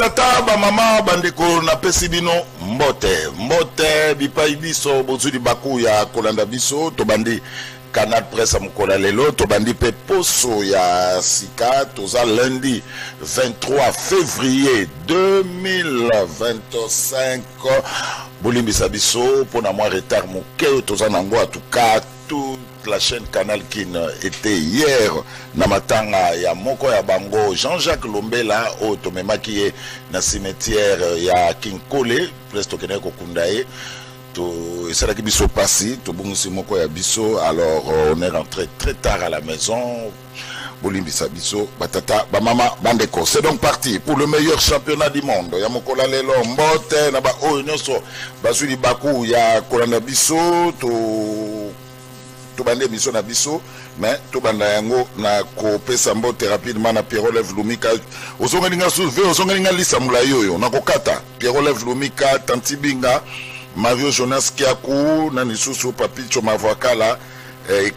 batata ba mama bandeko na pesi bino mbote bipai biso bozuli baku ya kolanda biso to bandi Canal Presse Mukola lelo to bandi pe poso ya sika toza lundi 23 février 2025 bolimbisa biso pona moi retard moke toza nango en tout cas toute la chaîne Canal Kin était hier na matanga ya moko ya bango Jean-Jacques Lombela o tomemaki ye na cimetière ya Kinkole presto kene ko kundaye to esalaki biso pasi to bungisi moko ya biso. Alors on est rentré très tard à la maison bolimbisa biso batata ba mama bandeko. C'est donc parti pour le meilleur championnat du monde ya mokola lelo mbote na ba oyo nyonso bazuli baku ya kolanda biso to bande biso na biso mais to banda yango na ko pesa mbote rapidement na Pierre Lev Lumika osongalinga soulever osongalinga lisa mulayo yo na kokata Pierre Lev Lumika Tantibinga Mario Jonas Kiaku na nisusu Papicho Mavakala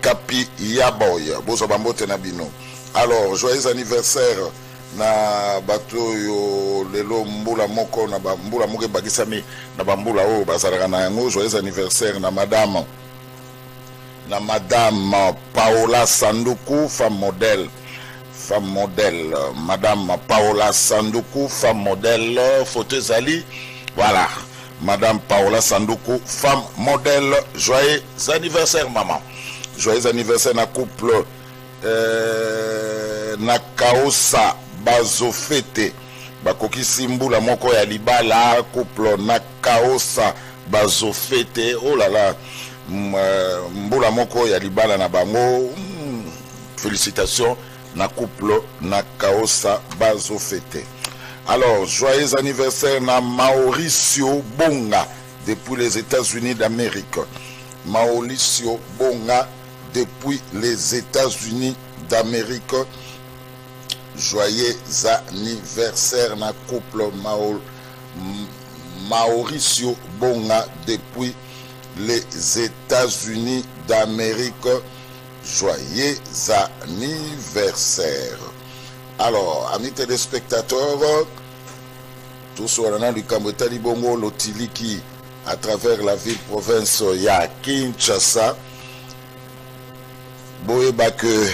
Kapi Yaboy bozo bambote na bino. Alors joyeux anniversaire na bato yo lelo mbula moko na mbula moke bakisami na bambula o bazalaka na yango. Joyeux anniversaire na madame Paola Sanduku, femme modèle, madame Paola Sanduku, femme modèle, photo Zali, voilà, madame Paola Sanduku, femme modèle. Joyeux anniversaire maman, joyeux anniversaire na couple Nakaosa Bazofete bakoki simbula moko ya libala couple Nakaosa Bazofete. Oh là là, mbula moko ya libala na bango. Félicitations na couple Nakaosa Bazofete. Alors joyeux anniversaire na Mauricio Bonga depuis les États-Unis d'Amérique. Mauricio Bonga depuis les États-Unis d'Amérique. Joyeux anniversaire na couple Mauricio Bonga depuis les États-Unis d'Amérique. Joyeux anniversaire. Alors, amis téléspectateurs, tous sur l'année du Kambotali Bongo, Lotiliki, à travers la ville-province ya Kinshasa, Boeba que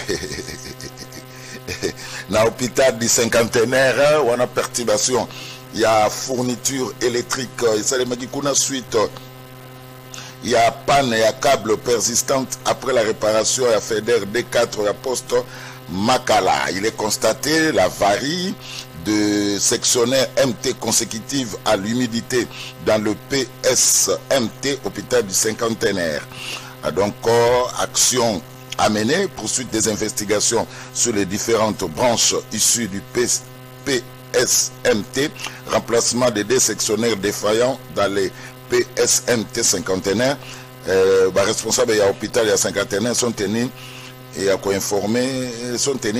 na hôpital du cinquantenaire, on a perturbation, il y a fourniture électrique, et ça les magikuna suite. Il y a panne et câble persistante après la réparation à FEDER D4 à poste Makala. Il est constaté l'avarie de sectionnaire MT consécutive à l'humidité dans le PSMT, hôpital du cinquantenaire. Donc, action à mener, poursuite des investigations sur les différentes branches issues du PSMT, remplacement des sectionnaires défaillants dans les PSMT cinquantenaire. Responsable de l'hôpital et cinquantenaire sont tenus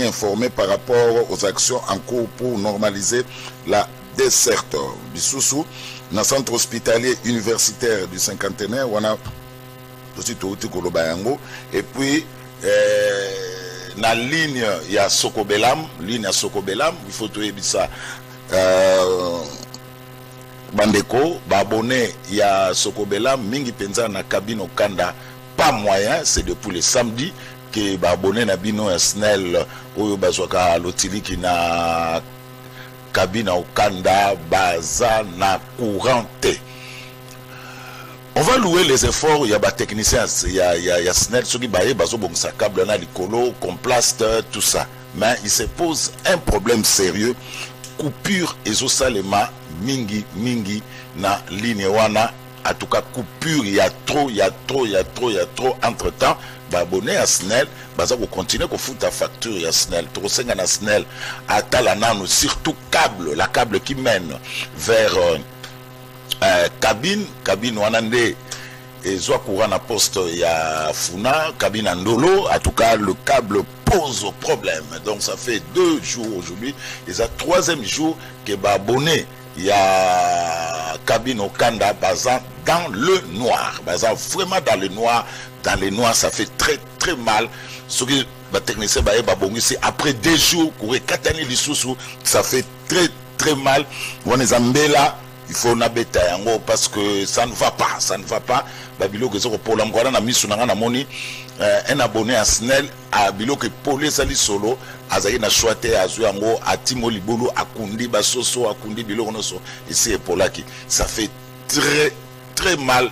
informés par rapport aux actions en cours pour normaliser la desserte. Bissoussou, dans le centre hospitalier universitaire du cinquantenaire, on a aussi tout et puis la ligne il y a Sokobelam, il faut tout ça. Bandeko, abonné ya Sokobelam, mingi penza na cabine Okanda, pas moyen, c'est depuis le samedi que abonné na bino SNEL, oyo bazwaka lotiliki na cabine Okanda, baza na courante. On va louer les efforts, il y a des techniciens, il y a SNEL, ceux qui baillent, bazo bongsa câble, na likolo, complaste, tout ça. Mais il se pose un problème sérieux. Coupure ezosalema mingi na ligne wana, en tout cas coupure, il y a trop entre temps abonné à SNEL baza ko continuer ko foutre facture à SNEL trop senga na SNEL atala nanu surtout la câble qui mène vers cabine wana nde ezwa courant na poste ya Funa cabine Ndolo. En tout cas le câble pose problème. Donc ça fait 2 jours aujourd'hui. Et ça 3e jour que abonné il y a cabine Okanda bazan dans le noir. Bazan vraiment dans le noir. Dans le noir ça fait très mal. Ce qui va technicien après 2 jours courir 4 années ça fait très mal. On est en bella, il faut nabeta yango parce que ça ne va pas, ça ne va pas. Babilo que ça pour l'amgwana na misunanga na moni un abonné à Snell à bilo que polé sali solo azayi na choité azu yango atimo libulu akundi basoso akundi bilo noso ici pour là qui ça fait très mal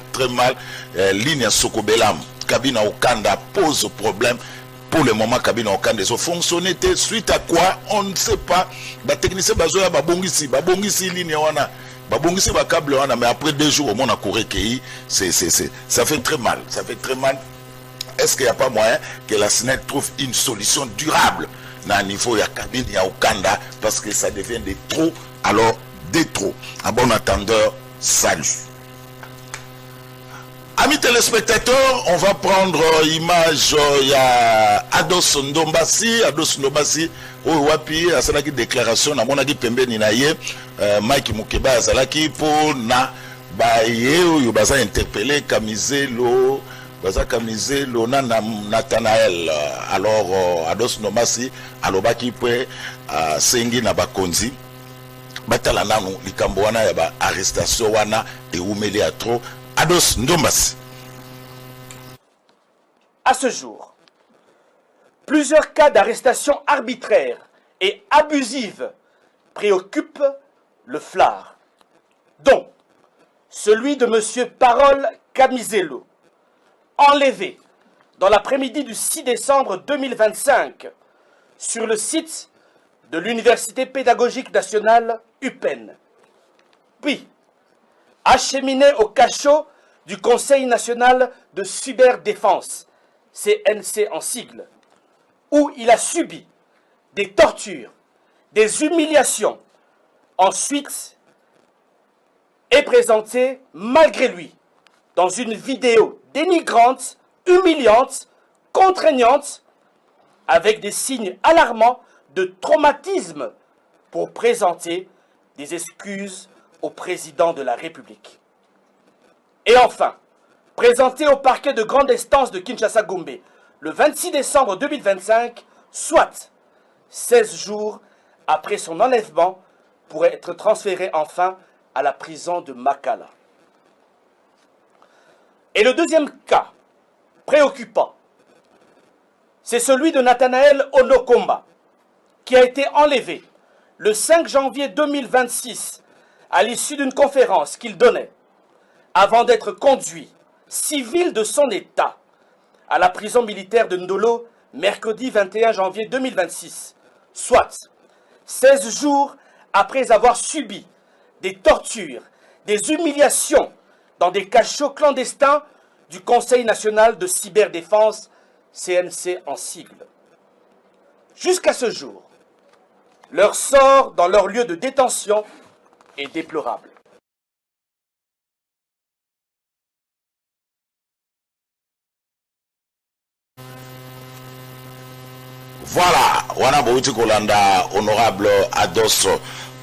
ligne à Sokobelam cabine au Kanda pose problème. Pour le moment, cabine au Kanda fonctionner suite à quoi on ne sait pas. Ba technicien bazoya babongisi ligne wana babongisi ba câble wana mais après 2 jours au monde a couru ça fait très mal, ça fait très mal. Est-ce qu'il n'y a pas moyen que la SNEL trouve une solution durable dans le niveau de la cabine au Kanda parce que ça devient des trop, alors des trop. En bon attendeur, salut. Amis téléspectateurs, on va prendre image il y a Ados Ndombasi, au wapi asalaki déclaration na monaki pembeni na ye Mike Mukeba asalaki pour na ba ye yo baza interpeller Kamizelo baza Kamizelo na Nathanael. Alors Ados Ndombasi alobaki pe sengi na bakonzi batala nanu likambo wana ya ba arrestation wana et umeli a trop. Ados Ndombasi. À ce jour, plusieurs cas d'arrestation arbitraire et abusive préoccupent le FLAR, dont celui de M. Parole Kamizelo, enlevé dans l'après-midi du 6 décembre 2025 sur le site de l'Université pédagogique nationale UPEN, puis acheminé au cachot du Conseil national de cyberdéfense, CNC en sigle, où il a subi des tortures, des humiliations. Ensuite, est présenté malgré lui dans une vidéo dénigrante, humiliante, contraignante, avec des signes alarmants de traumatisme pour présenter des excuses au président de la République. Et enfin, présenté au parquet de grande instance de Kinshasa-Gombe le 26 décembre 2025, soit 16 jours après son enlèvement, pour être transféré enfin à la prison de Makala. Et le deuxième cas préoccupant, c'est celui de Nathanael Onokomba, qui a été enlevé le 5 janvier 2026 à l'issue d'une conférence qu'il donnait, avant d'être conduit, civil de son état, à la prison militaire de Ndolo, mercredi 21 janvier 2026, soit 16 jours après avoir subi des tortures, des humiliations dans des cachots clandestins du Conseil national de cyberdéfense, CNC en sigle. Jusqu'à ce jour, leur sort dans leur lieu de détention est déplorable. Voilà, wana bouti kolanda honorable Ados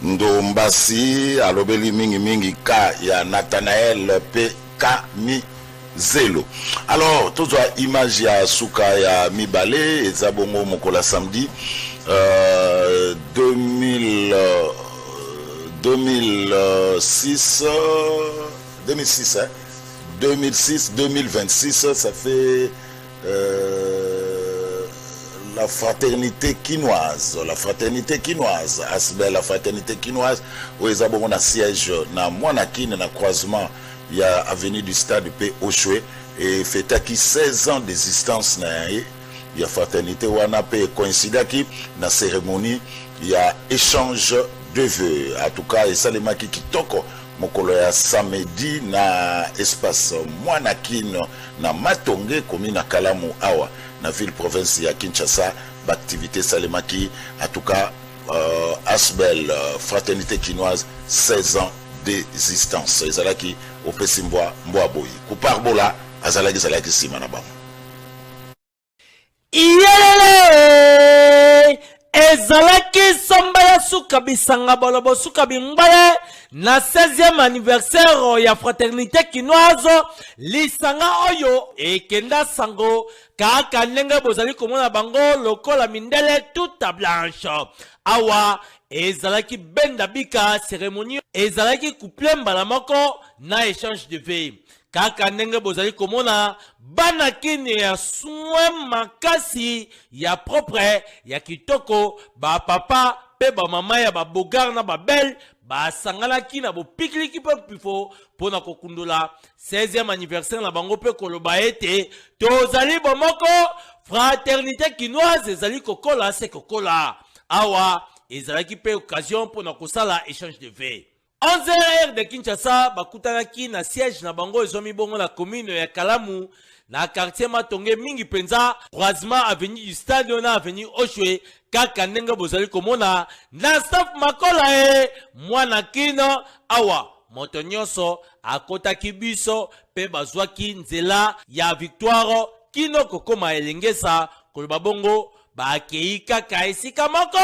Ndombasi alobeli mingi ka ya Nathanael P. Kamizelo. Alors, tout ça image ya suka ya mibale ezabongo mokola samedi 2006 2026 ça fait la fraternité quinoise, Asbel, la fraternité quinoise, où ils ont un siège na Moanakine, na croisement, il y a avenue du stade P. Oshwe, et fait acquis 16 ans d'existence, il y a fraternité où on a coïncidé qui, na cérémonie, il y a échange de vœux. En tout cas, et ça les maquis qui toquent, mon collègue samedi na espace Moanakine, na Matonge, commune à Kalamu Awa. La ville province à Kinshasa, l'activité Salemaki, en tout cas, Asbel, fraternité quinoise, 16 ans d'existence. Ezalaki, au Pessimboa, Mboaboui. Couparbola, Azalaki Zalaki Simanabam. Iyelele! Ezalaki Sambaya suka bisanga bolobo suka bingbaye na 16e anniversaire ya fraternité kinoise lisanga oyo ekenda sango kaka ndenge bozali komona bango lokola mindele toute blanche awa ezalaki benda bika cérémonie ezalaki couple mbala moko na échange de vœux kaka ndenge bozali komona bana kini ya soin makasi ya propre ya kitoko ba papa pe ba mama ya ba bogar na ba belle ba sangala ki na bo pikliki pe pifo pona kokundula 16e anniversaire na bango pe koloba ete tozali bomoko fraternité kinoise ezali kokola se kokola awa ezalaki pe occasion pona kosala échange de vœux 11h de Kinshasa bakutanaki na siège na bango ezomi bongo na commune ya Kalamu na quartier Matonge mingi penza croisement avenue du stade na avenue Oshwe kaka ndenge bozali komona na staff makola mwana kino awa moto nyonso akotaki biso pe bazwaki nzela ya victoire kino kokoma elengesa koloba bongo bakei kaka esika moko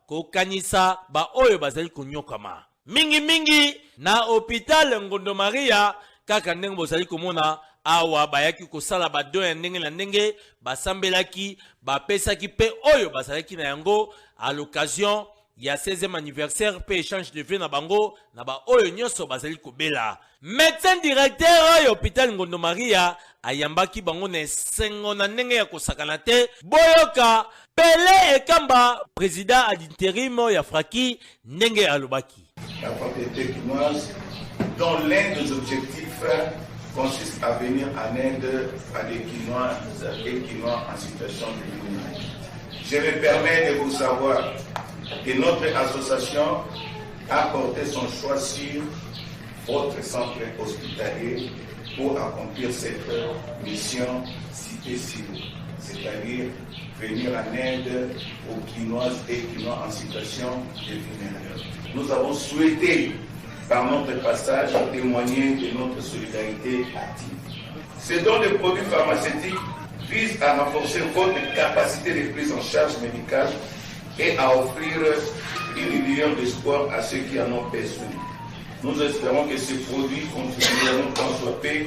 kokanisa ba oyo bazali konyokama mingi na hôpital Ngondo Maria kaka ndenge bozali komona awa bayaki kosala bado ya ndenge na ndenge basambelaki bapesaki pe oyo bazalaki na yango à l'occasion ya 16e anniversaire pe échange de vœux na bango na ba oyo nyonso bazali kobela médecin directeur ya hôpital Ngondo Maria ayambaki bango na esengo na ndenge ya kosakana te boyoka Pele Ekamba président ad interim ya Fraki ndenge alobaki. La fraternité kinoise, dont l'un des objectifs consiste à venir en aide à des Kinoises et Kinois en situation de détresse. Je me permets de vous savoir que notre association a porté son choix sur votre centre hospitalier pour accomplir cette mission citée ci, c'est-à-dire venir en aide aux Kinoises et Kinois en situation de vulnérabilité. Nous avons souhaité, par notre passage, témoigner de notre solidarité active. Ce dont les produits pharmaceutiques visent à renforcer votre capacité de prise en charge médicale et à offrir une lueur d'espoir à ceux qui en ont besoin. Nous espérons que ces produits contribueront tant soit peu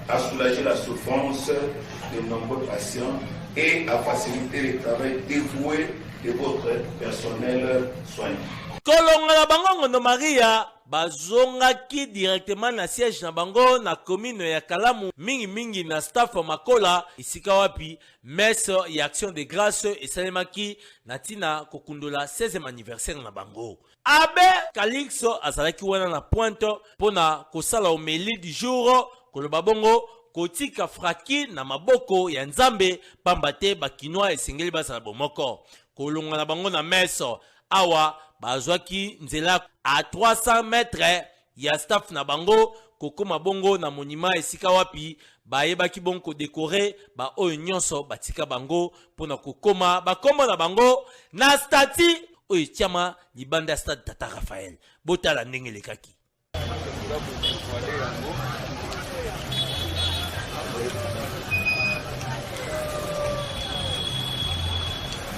à soulager la souffrance de nombreux patients et à faciliter le travail dévoué de votre personnel soignant. Kolonga na bango Ngondo Maria bazongaki directement na siège na bango na commune ya Kalamu mingi na staff makola isika wapi messe ya action de grâce esalemaki na tina kokundula 16e anniversaire na bango. Abe Calixto azalaki wana na pointe pona kosala omeli du jour koloba bongo kotika Fraki na maboko ya Nzambe pambate bakinois esengeli basala bomoko kolonga na bango na messe awa bazwaki nzela à 300 mètres ya staff na bango kokoma bongo na monument esika wapi bayebaki bongo décorer ba oyo nyonso batika bango pona kokoma bakombo na bango na stati oyo tiama libanda stade Tata Raphaël botala ndenge lekaki.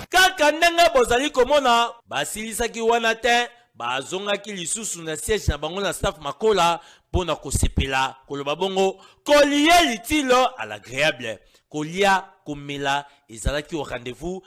Kaka ndenge bozali komona basilisaki wana te bazongaki lisusu na siège na bango na staff makola pona kosepela koloba bongo kolia litilo à l'agréable kolia komela ezalaki au rendez-vous.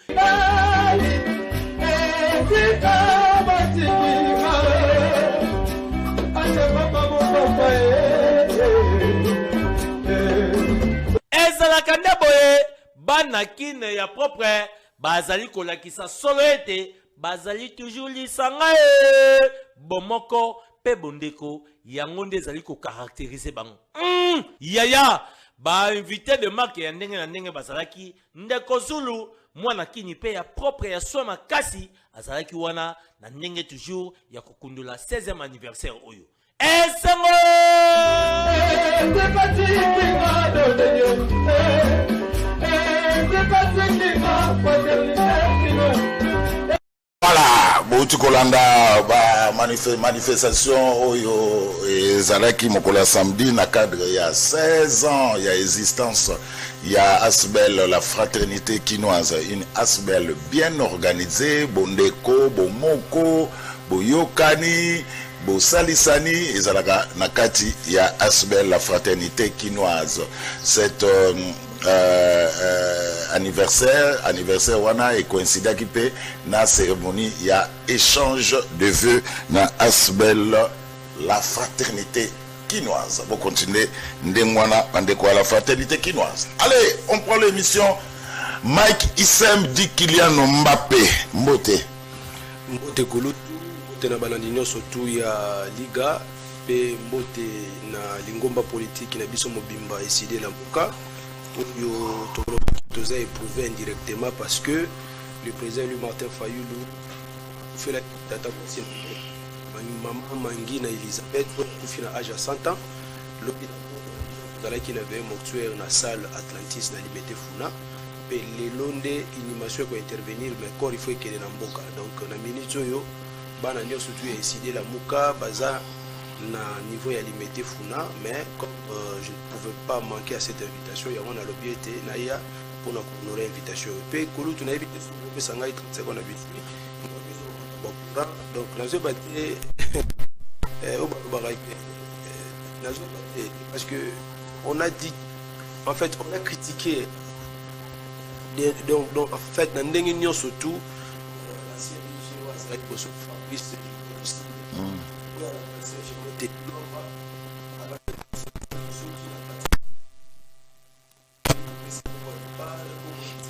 Ezalaka nde boye bana kine ya propre bazali kolakisa solo ete bazali toujours lisanga bomoko pe bondeko yango nde ezali ko caractériser bango. Yaya ba invité de marque ya ndenge na ndenge bazalaki ndeko Zulu mwana kini pe ya propre ya soin makasi azalaki wana na ndenge toujours ya kokundula 16e anniversaire oyo. Esengo Voilà, bauti kolanda ba manifestation oyo ezalaki mokolo samedi na cadre il y a 16 ans il y a existence il y a Asbel la fraternité quinoise, une Asbel bien organisée, bondeko bomoko boyokani bosalisani ezalaka nakati il y a Asbel la fraternité quinoise. Cette anniversaire wana et coïncida qui peut na cérémonie il y a échange de vœux na Asbel la fraternité quinoise. Vous continuez ndengwana bandeko la fraternité quinoise. Allez, on prend l'émission. Mike Issem dit Kylian Mbappé. Mbote Kulutu, mbote na balandinyo surtout ya Liga pe mbote na lingomba politique na biso mobimba décidé na mboka. Yo toza éprouvé indirectement parce que le président lui Martin Fayulu fait la data consciente. Maman Mangina Elisabeth qui a âge à 100 ans. L'hôpital qui avait un mortuaire dans la salle Atlantis dans l'immédiat Funa. Et les londes animations qui intervenir mais encore il faut qu'il y ait un boca. Donc la minute yo bananio surtout décidé la muka baza na niveau ya limité Funa, mais comme je ne pouvais pas manquer à cette invitation, il y a un lobby était naïa pour nous honorer l'invitation. Et Kolo tu n'as évité que ça n'aille 30 secondes à vite. Donc la zone parce que on a dit, en fait on a critiqué donc en fait dans l'union surtout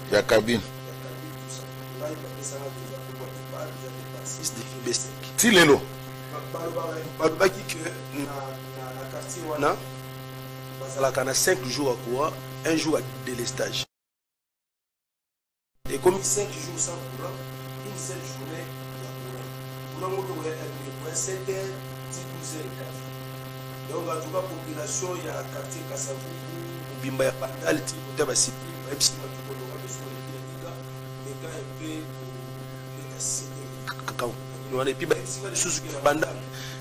il y a cabine. Tilelo. Balbaki que na quartier wana bazalaka na 5 jours à courant, un jour à délestage. Et comme 5 jours sans courant, une seule journée il y a courant. Courant est 7h, 10, 12h. Donc en tout cas population il y a quartier Kasavubu, Bimba ya Bandal, Tibota Basipi, Epsi Matubolo, mais quand un peu cacao. Et puis les choses qui bandal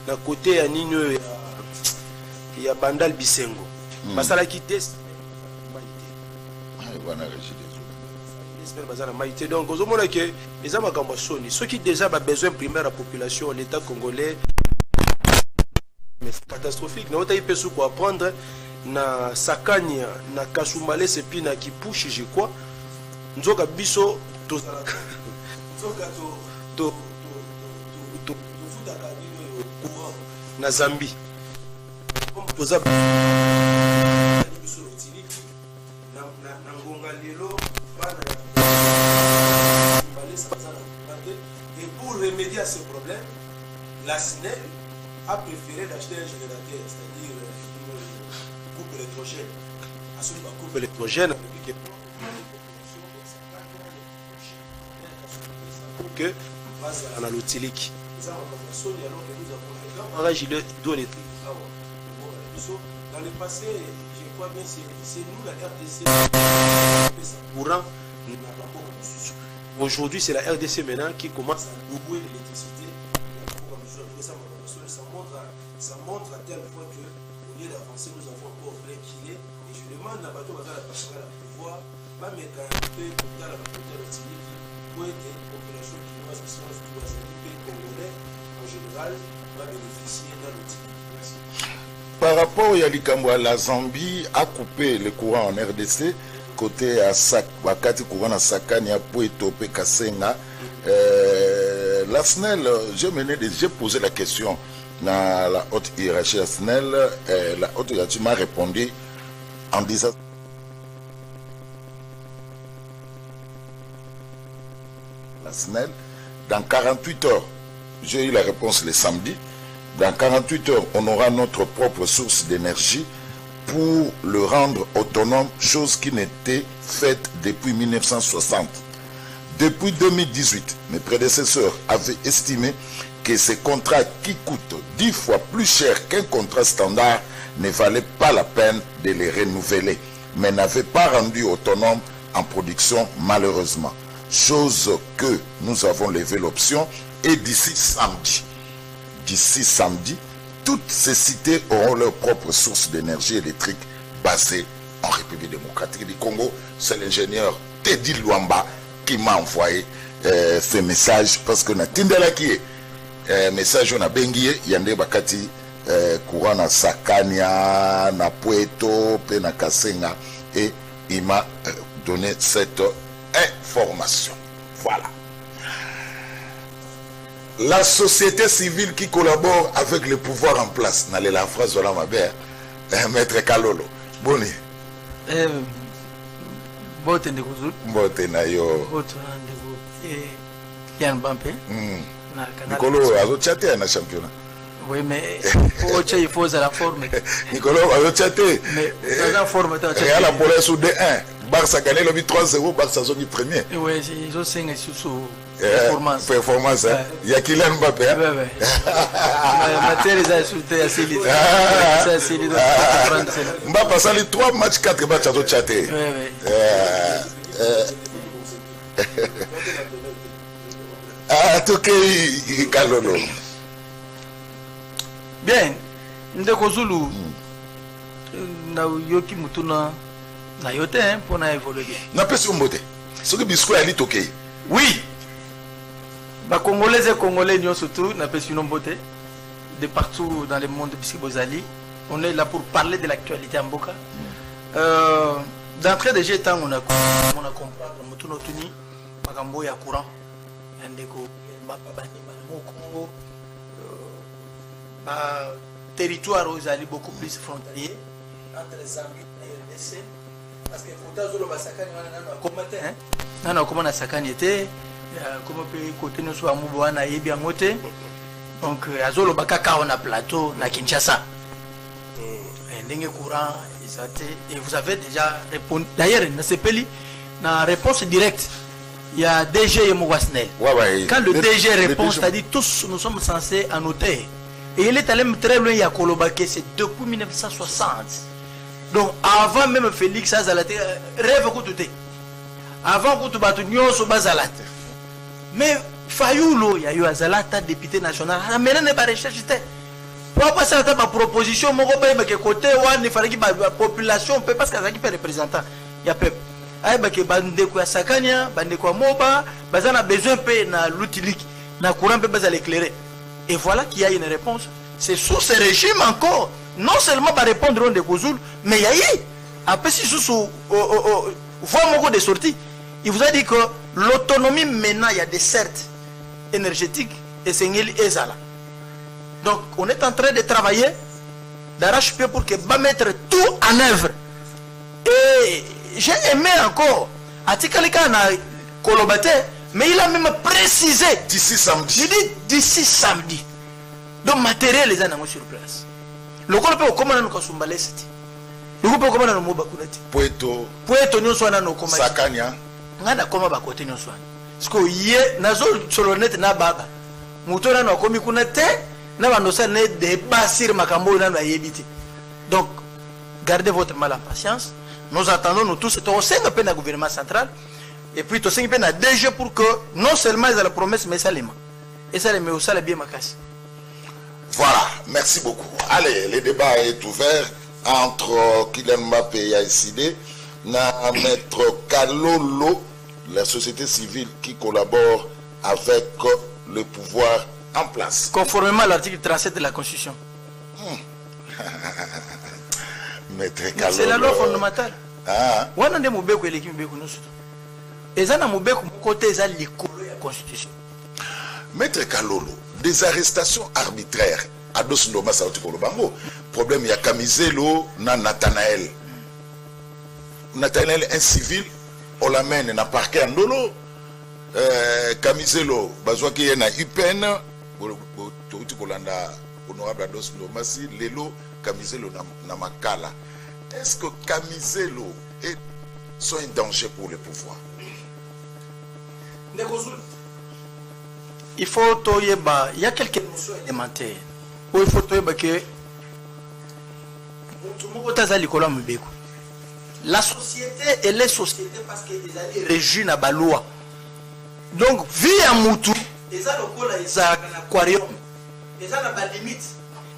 na côté ya nino ya bandal bisengo basala ki test maïté donc aux hommes que les hommes comme soni ceux qui déjà a besoin primaire à population l'état congolais mais c'est catastrophique na otayi pesu ko apprendre na sakania na kasumale sepi na kipushi je crois nzoka biso tozala nzoka to na Zambie comme posa na ngonga lelo bana et pour remédier à ce problème la SNEL a préféré d'acheter un générateur, c'est-à-dire une coupe électrogène à ce coupe électrogène pour que on a l'outiliki dans le passé, je crois bien c'est nous la RDC courant. Aujourd'hui, c'est la RDC maintenant qui commence à louer l'électricité. Ça montre à tel point que au lieu d'avancer, nous avons encore réquilé. Et je demande à bateau à la passerelle à pouvoir, pas mettre un peu dans la population pour être des populations qui vont s'assurer tout les pays congolais en général va bénéficier d'un outil. Par rapport à Likambo, la Zambie a coupé le courant en RDC, côté à Wakati courant à Sakani, à Pouetopé, Kasenga. La SNEL, j'ai posé la question dans la haute hiérarchie de la SNEL, la haute hiérarchie m'a répondu en disant la SNEL, dans 48 heures, j'ai eu la réponse le samedi. Dans 48 heures, on aura notre propre source d'énergie pour le rendre autonome, chose qui n'était faite depuis 1960. Depuis 2018, mes prédécesseurs avaient estimé que ces contrats qui coûtent 10 fois plus cher qu'un contrat standard ne valaient pas la peine de les renouveler, mais n'avaient pas rendu autonomes en production malheureusement. Chose que nous avons levé l'option Et d'ici samedi, toutes ces cités auront leur propre source d'énergie électrique basée en République démocratique du Congo. C'est l'ingénieur Teddy Luamba qui m'a envoyé ce message parce que na tindela qui est message on a bengi yande bakati courant na Sakania na Pueto pe na Kasenga et il m'a donné cette information. Voilà. La société civile qui collabore avec le pouvoir en place. N'allez la phrase de la ma belle, Maître Kalolo. Boni. Bote ndekuzu. Bote na yo. Bote na ndeku. Yann Bampé. Nicolo azo chaté na championnat. Oui, mais il faut la forme. Nicolo azo chaté. Mais dans la forme, tu as chaté. Real a pour sous D1. Barça gagné le 3-0, Barça sont premier. Oui, ils ont 5 sous performance. Performance, hein. Il y a Kylian Mbappé. Oui, oui. Mathieu les a insultés assez vite. Mbappé, ça les 3 matchs, 4 matchs à chaté. Oui, oui. Ah, tout est Kalolo. Bien, Ndeko Zulu, na yoki mutuna na yote pour na évoluer. Na pesi mbote. Ce que biscuit ali toké. Oui. Ba Congolais et Congolais nous surtout na pesi mbote de partout dans le monde biscuit Bozali. On est là pour parler de l'actualité en Mboka. D'entrée de jeu temps on a comprendre mutuna tuni makambo ya courant. Ndeko Mapabani au Congo. Territoire aux alliés beaucoup plus frontalier entre les Zambie et le RDC parce que Foutazolo Basakani nana comment Sakani était comment peut côté nous soit Mouboana et bien moté donc Azolo Bakaka on a plateau na Kinshasa ndenge courant et vous avez déjà répondu d'ailleurs na sepeli na réponse directe il y a DG et Mouasnel quand le DG répond c'est-à-dire tous nous sommes censés annoter. Et il est allé très loin, il y a Kolobake, c'est depuis 1960. Donc avant même Félix Azalate, rêve que tout est. Avant que tout batu nyon so bazalate. Mais Fayoulo, il y a eu Azalata, député national. La mère n'est pas recherche. Pour passer à ta proposition, mon copain, mais que côté one, il fallait que la population peut parce qu'il y a des représentants. Il y a peu. Aïe, que bande quoi Sakania, bande quoi Moba, bazan a besoin de na l'utilique, na courant peut bazal éclairer. Et voilà qu'il y a une réponse. C'est sous ce régime encore. Non seulement par répondre au Ndeko, mais il y a eu. Après, si sous voie mon de sortie, il vous a dit que l'autonomie maintenant, il y a des certes énergétiques et c'est et Zala. Donc, on est en train de travailler d'arrache-pied pour que va mettre tout en œuvre. Et j'ai aimé encore. Atikalika na Kolobate. Mais il a même précisé d'ici samedi. Il dit d'ici samedi. Donc matériel les gens sur place. Le groupe peut comment nous consommer city. Le groupe peut comment nous moba kunati. Pueto nous soit na comment. Sakania. Ngana koma ba côté nous soit. Parce que yé nazo solonet na baba. Mutora na komi kunate na banosa ne dépasser makambo na na yebiti. Donc gardez votre mal en patience. Nous attendons nous tous c'est au sein de la gouvernement central. Et puis tout ça il a DG pour que non seulement ils ont la promesse mais ça les mains. Et ça les met au salaire bien ma casse. Voilà, merci beaucoup. Allez, le débat est ouvert entre Kylian Mbappé et AICD, na Maître Kalolo, la société civile qui collabore avec le pouvoir en place. Conformément à l'article 37 de la Constitution. Maître Kalolo. C'est la loi fondamentale. Ah. On a des mots et l'équipe de nous. Et ça, on a côté de la Constitution. Maître Kalolo, des arrestations arbitraires. Ados Ndoma Saouti Kolobango. Problème, il y a Kamizelo, na Nathanaël. Nathanaël, un civil, on l'amène dans le parquet en Dolo. Kamizelo, Bazwa qui est na UPN, Touti Kolanda, honorable Ados Ndoma, si Lelo, Kamizelo na Makala. Est-ce que Kamizelo sont un danger pour le pouvoir? Il faut il y a quelques notions élémentaires où il faut que la société et les sociétés parce qu'ils ont régi dans la loi. Donc vie à Moutou eza lokola ezalaka na aquarium eza na balimite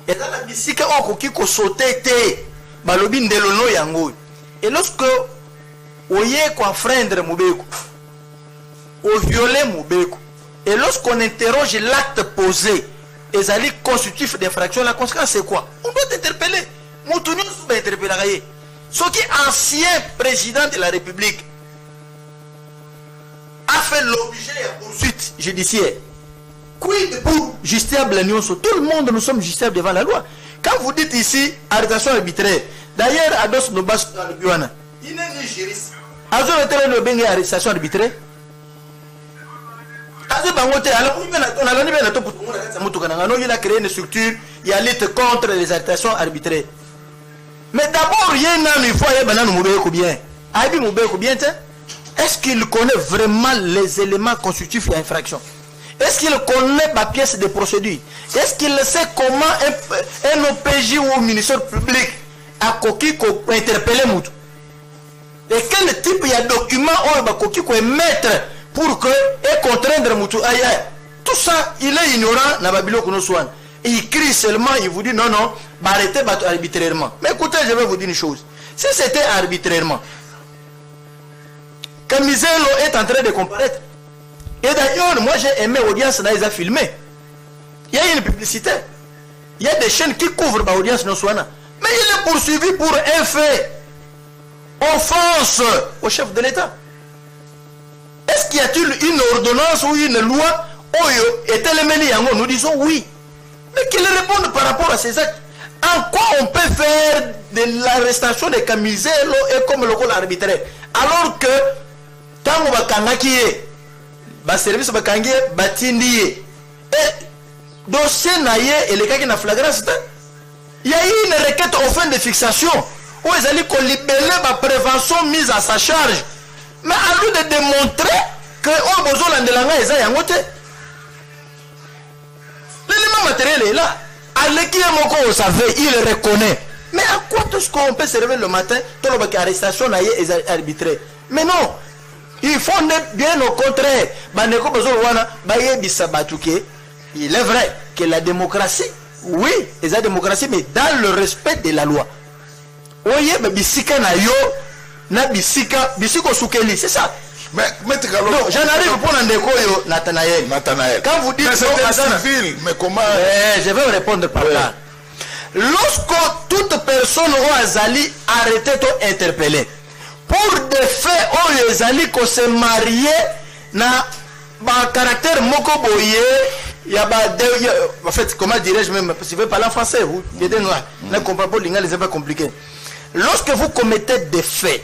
eza na bisika okoki kosaute te balobi ndelono yango et lorsque oye koenfreindre mobeko ovioler mobeko et lorsqu'on interroge l'acte posé ezali constitutif d'infraction la conséquence c'est quoi on doit interpeller moto nyonso bainterpellaka ye soki ancien président de la République a fait l'objet de poursuite judiciaire. Quid pour justiciable nyonso? Tout le monde, nous sommes justiciables devant la loi. Quand vous dites ici arrestation arbitraire, d'ailleurs, Ados Nobas Albiwana, il n'est ni juriste. Azo était le bengue arrestation arbitraire. Azo Bangote, alors il a créé une structure, il a lutte contre les arrestations arbitraires. Mais d'abord, il y a une fois, il y a un moubé bien. Aibi moubé bien, est-ce qu'il connaît vraiment les éléments constitutifs de l'infraction? Est-ce qu'il connaît ma pièce de procédure? Est-ce qu'il sait comment un OPJ ou un ministère public a coquille pour interpeller Moutou? Et quel type de document on émettre pour que et contraindre Moutou? Tout ça, il est ignorant dans Babylone Konoswan. Il crie seulement, il vous dit non, non, arrêtez arbitrairement. Mais écoutez, je vais vous dire une chose. Si c'était arbitrairement, Kamizelo est en train de comparaître. Et d'ailleurs, moi j'ai aimé l'audience là, ils ont filmé. Il y a une publicité. Il y a des chaînes qui couvrent l'audience non Swana. Mais il est poursuivi pour un fait. Offense au chef de l'État. Est-ce qu'il y a-t-il une ordonnance ou une loi? Oyo et Téléméli, nous disons oui. Mais qu'il réponde par rapport à ces actes. En quoi on peut faire de l'arrestation de Kamizelo et comme le rôle arbitraire? Alors que quand on va kangakiye, ba service ba kangiye, batindiye. Et dossier naïe et les cas qui n'a flagrance, il y a eu une requête au fin de fixation où ils allaient libérer la prévention mise à sa charge. Mais à lui de démontrer que on a besoin de la main, ils ont voté. L'élément matériel est là. À l'équipe on savait, il reconnaît. Mais à quoi tout ce qu'on peut se réveiller le matin, tout le monde arrestation naïe est arbitraire. Mais non. Il faut bien au contraire. Il est vrai que la démocratie, oui, c'est la démocratie, mais dans le respect de la loi. Oye, bisika na yo, na bisika, bisiko soukeli, c'est ça. Mais non, j'en arrive pour Ndeko yo, Nathanaël. Quand vous dites c'est civil, mais comment? Je vais répondre par là. Lorsque toute personne ou azali arrêté ou interpellé, pour des faits où les alliés qu'on se marié na ba caractère moko boye il y a en fait comment dirais-je même si vous parlez en français vous êtes noir ne comprends pas l'anglais c'est pas compliqué. Lorsque vous commettez des faits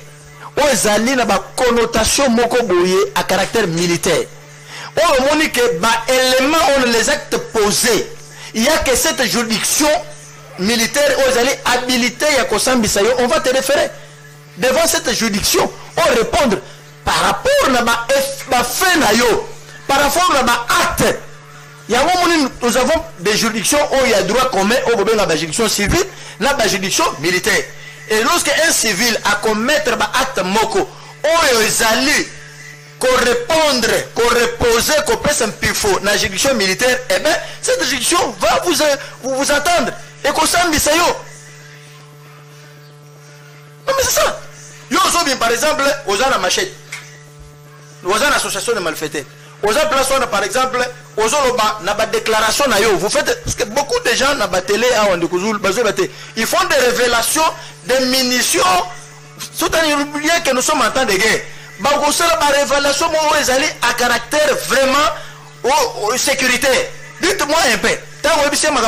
où les alliés na ba connotation moko boye à caractère militaire on monique que ba éléments on les actes posés il y a que cette juridiction militaire où les alliés habilités ya kosambisa yo on va te référer devant cette juridiction, on répondre par rapport à ma fait, par rapport à ma acte. Nous avons des juridictions où il y a droit commun, où il y a des juridictions civiles, la juridiction militaire. Et lorsque un civil a commettre un acte moko, où il allait répondre, reposer, qu'on passe un pifo dans la juridiction militaire, eh bien, cette juridiction va vous attendre. Et qu'on s'en dit ça. Non mais c'est ça. Par exemple, aux gens la machette, aux gens l'association de malfaiteurs, aux gens place par exemple, aux gens la déclaration na yo. Vous faites parce que beaucoup de gens na télé à Wandekouzoul, ils font des révélations, des munitions. C'est un bien que nous sommes en temps de guerre. Beaucoup de révélations à caractère vraiment sécuritaire. Dites-moi un peu. Tant que vous avez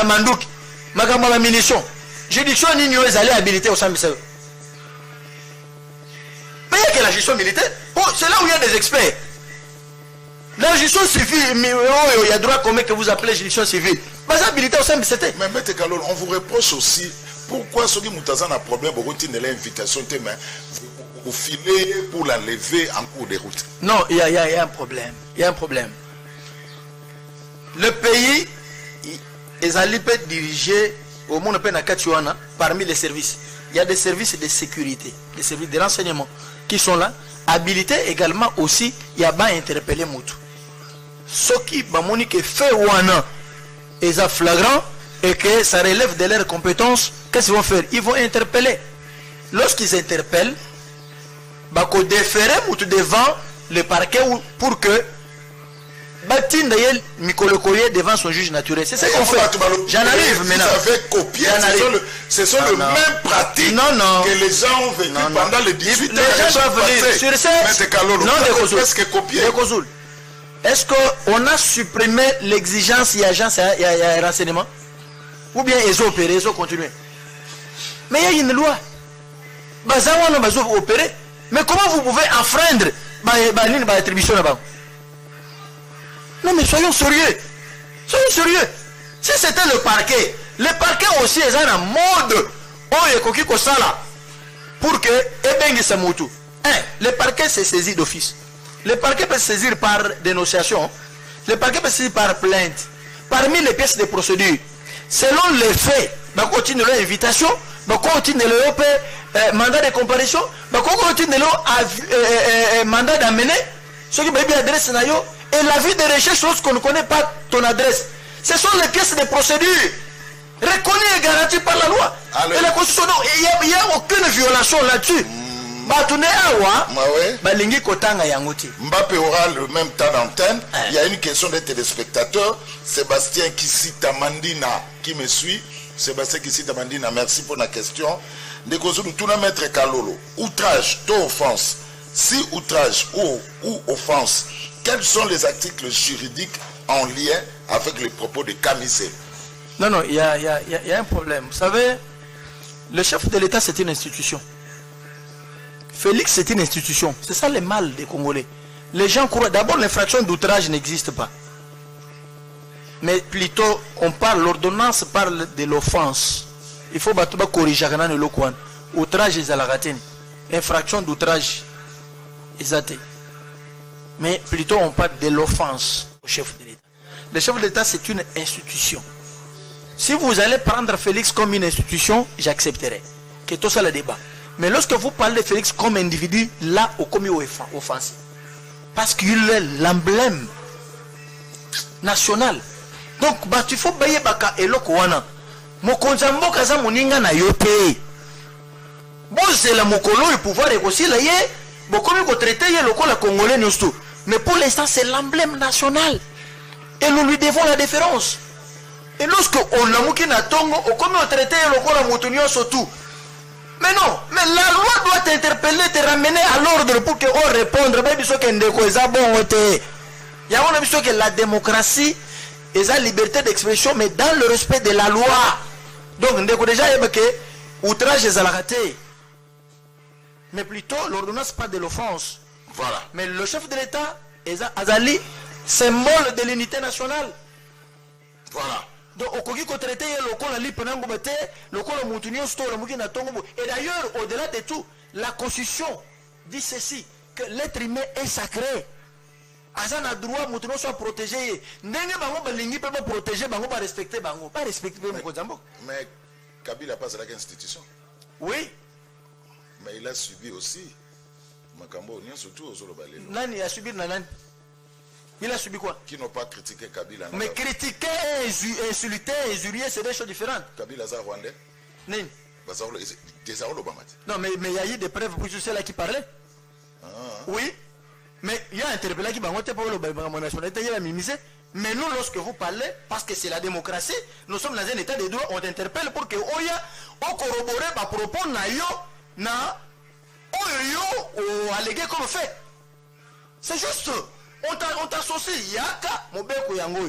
mandouk, ma munition. J'ai dit que nous allons habiliter au Sambisa. Mais il y a que la gestion militaire. Oh, c'est là où il y a des experts. La gestion civile, il y a droit commun que vous appelez gestion civile. Mais ça habilité au sein de mais M. Kalol, on vous reproche aussi pourquoi ceux qui ont un problème pour retirer l'invitation, vous filez pour l'enlever en cours de route. Non, il y a un problème. Il y a un problème. Le pays, les alliés peuvent diriger au monde parmi les services. Il y a des services de sécurité, des services de renseignement qui sont là, habilités également aussi, il y a pas interpellé Moutou. Ce qui bamoni que fait wana est flagrant et que ça relève de leurs compétences, qu'est-ce qu'ils vont faire? Ils vont interpeller. Lorsqu'ils interpellent, bako déférer ou devant le parquet pour que Batin d'ailleurs Mikolokoye devant son juge naturel. C'est ce qu'on fait. J'en arrive maintenant. Vous avez copié, ce sont les mêmes pratiques que les gens ont vécu pendant les 18 ans. Les gens doivent venir sur ce. Est-ce qu'on a supprimé l'exigence et l'agence et renseignement? Ou bien ils ont opéré, ils ont continué? Mais il y a une loi. Bazawa n'a pas opéré. Mais comment vous pouvez enfreindre l'attribution là-bas? Non mais soyons sérieux. Soyons sérieux. Si c'était le parquet aussi est en mode pour que le parquet se saisit d'office. Le parquet peut se saisir par dénonciation. Le parquet peut se saisir par plainte. Parmi les pièces de procédure, selon les faits, continue l'invitation, continue le mandat de comparution, continue le mandat d'amener, ce qui est adresse et l'avis de recherche lorsqu'on ne connaît pas ton adresse. Ce sont les pièces de procédure reconnues et garanties par la loi. Et la Constitution, il n'y a aucune violation là-dessus. Mbappé aura le même temps d'antenne. Il y a une question des téléspectateurs. Sébastien Kissita Mandina qui me suit. Sébastien Kissita Mandina, merci pour la question. Ndekozulu, tout le maître Kalolo. Outrage, taux offense. Si outrage ou offense, quels sont les articles juridiques en lien avec les propos de Kamisé? Non, il y a un problème. Vous savez, le chef de l'État, c'est une institution. Félix, c'est une institution. C'est ça le mal des Congolais. Les gens croient. D'abord, l'infraction d'outrage n'existe pas. Mais plutôt, l'ordonnance parle de l'offense. Il faut corriger le coin. Outrage, ils ont infraction d'outrage, ils ont. Mais plutôt, on parle de l'offense au chef de l'État. Le chef de l'État, c'est une institution. Si vous allez prendre Félix comme une institution, j'accepterai. Que tout ça le débat. Mais lorsque vous parlez de Félix comme individu, là, au commis offensif. Parce qu'il est l'emblème national. Donc, il faut bailler baka eloko wana. Mokonzambo kaza moninga na yope. Boze la mokolo le pouvoir est aussi là. Bokomi ko traiter ye loko la congolais nous. Mais pour l'instant, c'est l'emblème national. Et nous lui devons la déférence. Et lorsque on a mouki na tongo, on comme on traiter ye loko la motunio surtout. Mais non, mais la loi doit t'interpeller, te ramener à l'ordre pour qu'on réponde. Même si il y a que la démocratie et la liberté d'expression, mais dans le respect de la loi. Donc, on a déjà évoqué outrage et raté. Mais plutôt, l'ordonnance pas de l'offense. Voilà. Mais le chef de l'État est Azali, symbole de l'unité nationale. Voilà. Donc, et d'ailleurs, au-delà de tout, la Constitution dit ceci, que l'être humain est sacré. Azan a droit, Moutono soit protégé. N'est-ce pas protéger, pas respecter, pas respecter. Mais Kabila n'a pas cette institution. Oui. Mais il a subi aussi. Makambo, surtout aux Zolobalé. Nani a subi Nanan. Il a subi quoi? Qui n'ont pas critiqué Kabila. Mais critiquer, insulter, injurier, c'est des choses différentes. Kabila est rwandais. Non. Non, mais il y a eu des preuves pour ceux-là qui parlaient. Oui. Mais il y a interpellé qui m'a pour le nationalité, il a mimisé. Mais nous, lorsque vous parlez, parce que c'est la démocratie, nous sommes dans un état de droit, on t'interpelle pour que on corrobore par propos na allégué comme fait. C'est juste. On t'associe Yaka, Mobeko Yango.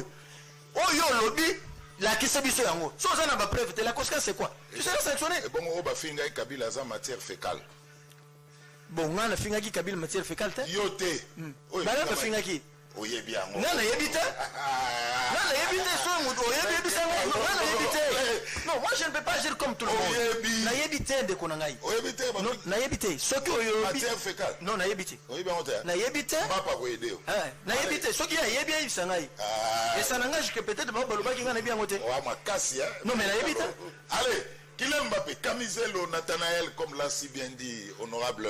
Oyo lobby, la Kisebiso Yango. Si on a pas preuve, la conséquence c'est quoi? Tu seras sanctionné. Bon, on va finir avec Kabila en matière fécale. Bon, on a fini avec Kabila en matière fécale. Yoté. On a fini avec. Oui, bien. Non, non, moi je ne peux pas agir comme tout le monde. Naïbité de Konangaï. Naïbité. Ce qui est non, naïbité. Naïbité. Naïbité. Ce qui est bien, il s'en aille. Et ça n'engage que peut-être pas le bac qui en est bien voté. Non, mais naïbité. Allez, Kylian Mbappé, Camizelo, Nathanaël, comme l'a si bien dit, honorable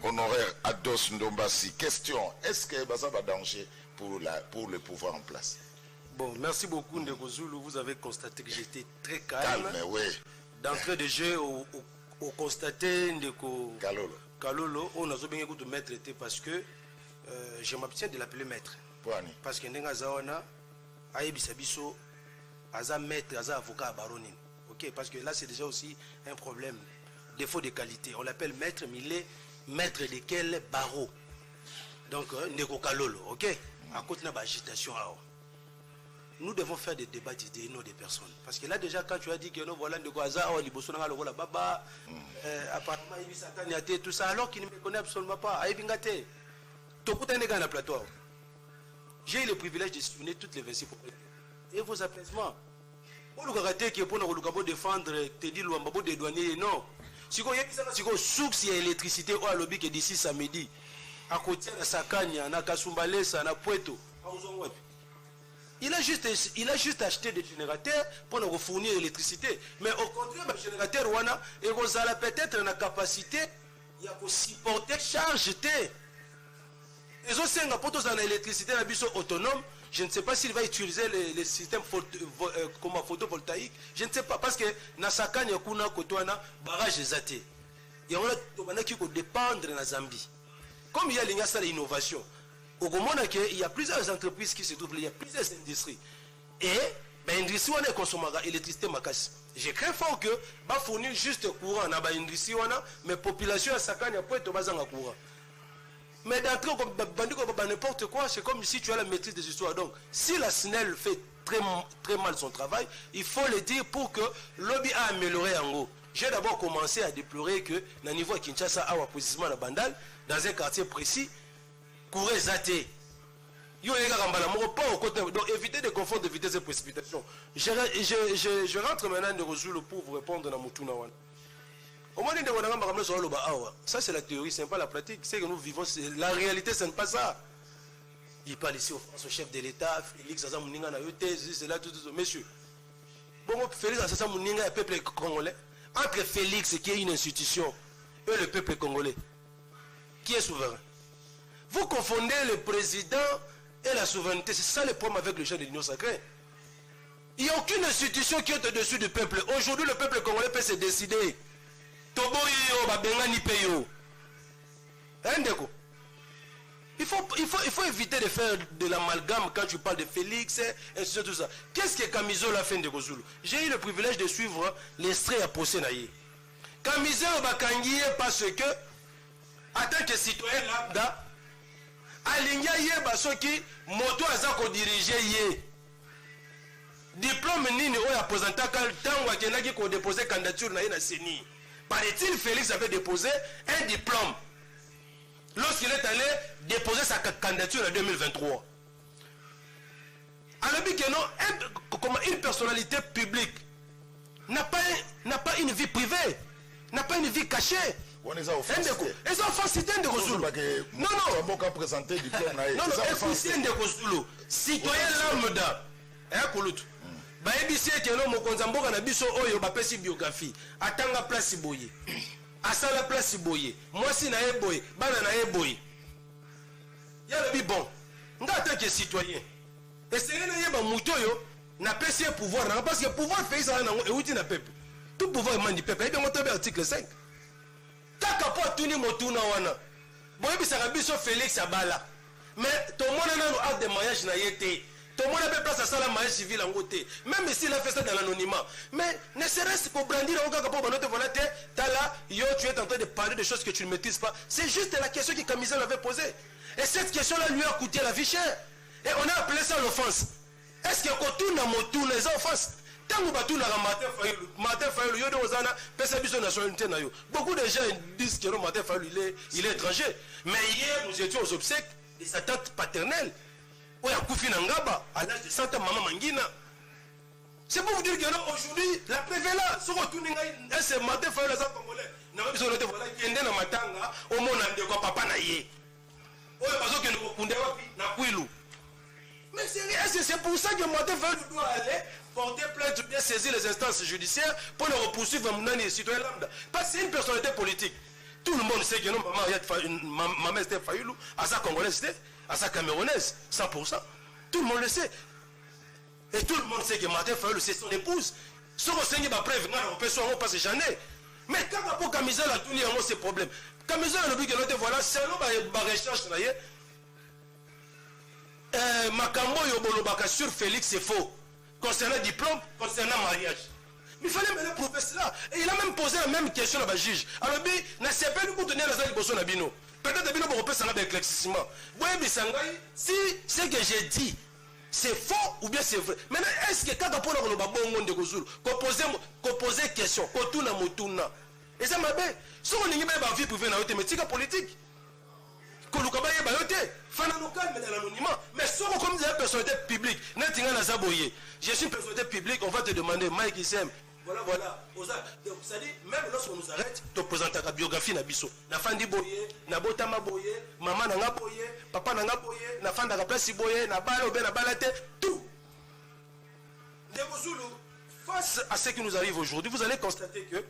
honoraire Ados Ndombasi. Question, est-ce que ça va danger pour le pouvoir en place? Bon, merci beaucoup Ndeko Zulu. Vous avez constaté que j'étais très calme. Calme, oui. D'entrée de jeu, au constaté Ndeko Kalolo, on a bien écouté maître parce que je m'abstiens de l'appeler maître. Parce que Ndenga Zawana, Ayebisabiso, Aza maître, Aza avocat à Baronin. Ok, parce que là c'est déjà aussi un problème, défaut de qualité. On l'appelle maître, mais il est maître de quel barreau? Donc, Ndeko Kalolo, ok? À côté de l'agitation, nous devons faire des débats d'idées, non des personnes. Parce que là déjà, quand tu as dit que nous voilà Ndeko Aza, Baba, apparemment il Satan Yate, tout ça, alors qu'il ne me connaît absolument pas. Aïbingate, Tokuta Nega na plateau. J'ai eu le privilège de soutenir toutes les 26 propriétés. Et vos apaisements. Pour le karaté qui est pour nous défendre, te dit l'ouambabo des douaniers, non. Si vous avez source d'électricité au lobby que d'ici samedi, à côté de Sakanya, na Kasumbalesa, na Puerto, il a juste acheté des générateurs pour nous fournir l'électricité. Mais au contraire, le générateur Wana, il a peut-être la capacité de supporter charge. Ils ont 5 potos en électricité autonome. Je ne sais pas s'il va utiliser les systèmes photovoltaïques. Je ne sais pas. Parce que Nasakan Yakuna Kotoana, barrage zaté. Il y a qui dépendre de la Zambie. Comme il y a l'innovation, il y a plusieurs entreprises qui se trouvent, il y a plusieurs industries. Et l'industrie est consommera l'électricité. Je crains fort que va fournir juste courant dans l'industrie, mais la population à Sakan Yakuna est courant. Mais d'entrer comme n'importe quoi, c'est comme si tu as la maîtrise des histoires. Donc, si la SNEL fait très mal son travail, il faut le dire pour que le lobby a amélioré en haut. J'ai d'abord commencé à déplorer que, dans le niveau de Kinshasa, à positionnement de Bandal, dans un quartier précis, courait zaté. Donc, évitez de confondre de vitesse et précipitation. Je rentre maintenant de Rosulu pour vous répondre dans Moutouna. Ça c'est la théorie, ce n'est pas la pratique. C'est que nous vivons, la réalité ce n'est pas ça. Il parle ici au chef de l'État, Félix Aza Mouninga na yote, c'est là tout. Messieurs, bon, Félix Aza Mouninga et le peuple congolais, entre Félix qui est une institution et le peuple congolais, qui est souverain? Vous confondez le président et la souveraineté, c'est ça le problème avec le chef de l'Union sacrée. Il n'y a aucune institution qui est au-dessus du peuple. Aujourd'hui le peuple congolais peut se décider. Il faut éviter de faire de l'amalgame quand tu parles de Félix et tout ça. Qu'est-ce que Camizolo a fait de Kozulu? J'ai eu le privilège de suivre l'extrait à Posenaye. Camizolo Bakangiye parce que, en tant que citoyen lambda, Alinga Yeba Soki, Moto Azako dirigé Yé. Diplôme Nini Oya Posantaka, Tango Akenaki ko déposé candidature na Yena Seni. Paraît-il, Félix avait déposé un diplôme lorsqu'il est allé déposer sa candidature en 2023. Alors que une personnalité publique n'a pas une vie privée, n'a pas une vie cachée. On les a offensés. Ils ont offensé de Rosulu. Non, présenté diplôme. Non, de Rosulu. Citoyen lambda. Baebisi ekelo mokonza mboka na biso oyo bapesi biographie atanga place boye asala place boye mwasi na eboye bana na eboye ya lobi bon nga atake citoyen esengeli na yeba mutu oyo na pesi pouvoir na parce que pouvoir fait ça na euti na peuple tout pouvoir mandi peuple et bien moto be article 5 kaka po tuni motuna wana boye bisaka biso Félix Abala mais to mona na acte de mariage na yete. Tout le monde avait place à ça la mariage civil en côté. Même s'il a fait ça dans l'anonymat. Mais ne serait-ce pour brandir au gars pour notre volonté, tu es en train de parler de choses que tu ne maîtrises pas. C'est juste la question que Camizelo avait posée. Et cette question-là lui a coûté la vie chère. Et on a appelé ça l'offense. Est-ce que quand on a motu les offenses, tant que tu as Martin Fayulu, il y a des nationalité. Beaucoup de gens disent que Martin Fayulu il est étranger. Mais hier, nous étions aux obsèques de sa tante paternelle. À l'âge de 100 ans, maman Mangina. C'est pour vous dire que aujourd'hui, la preuve est là. C'est Martin Fayulu, les Congolais. Nous avons besoin de voir qui est dans Matanga, au monde de papa Naye. Mais est-ce c'est pour ça que Martin Fayulu doit aller porter plainte, bien saisir les instances judiciaires pour le repoussuivre les citoyens lambda. Parce que c'est une personnalité politique. Tout le monde sait que non, maman était Fayulu, à sa congolaise, à sa camerounaise, 100%. Tout le monde le sait. Et tout le monde sait que Martin Fayulu, c'est son épouse. Si on sait qu'il va prévenir, on peut soit on passe jamais. Mais quand on a Camisole à tout le monde, c'est problème. Camisole a le but que l'autre, voilà, selon ma recherche, Makambo Yobolobaka sur Félix, c'est faux. Concernant diplôme, concernant mariage. Mais il fallait me prouver cela. Et il a même posé la même question à la juge. Alors, il n'a pas nous donner la salle de Nabino. Peut-être que nous peut s'en éclaircissement. Si ce que j'ai dit, c'est faux ou bien c'est vrai. Maintenant, est-ce que quand on a le bon monde de Gozul, qu'on pose question, qu'on tourne à Moutouna, et ça m'a bien. Si on n'y a pas vie privée dans la politique, qu'on nous a mais dans l'anonymat. Mais si on comme des personnalités publiques, je suis une personnalité publique, on va te demander, Mike Issem, voilà. Ça dit, même lorsqu'on nous arrête, tu présentes ta biographie Nabiso. Na Fandi Boye, na Botama Boye, maman Nanga Boye, papa Nanga Boye, na Fanda Place Boye, na Bala Obe, na Balate, tout. Face à ce qui nous arrive aujourd'hui, vous allez constater que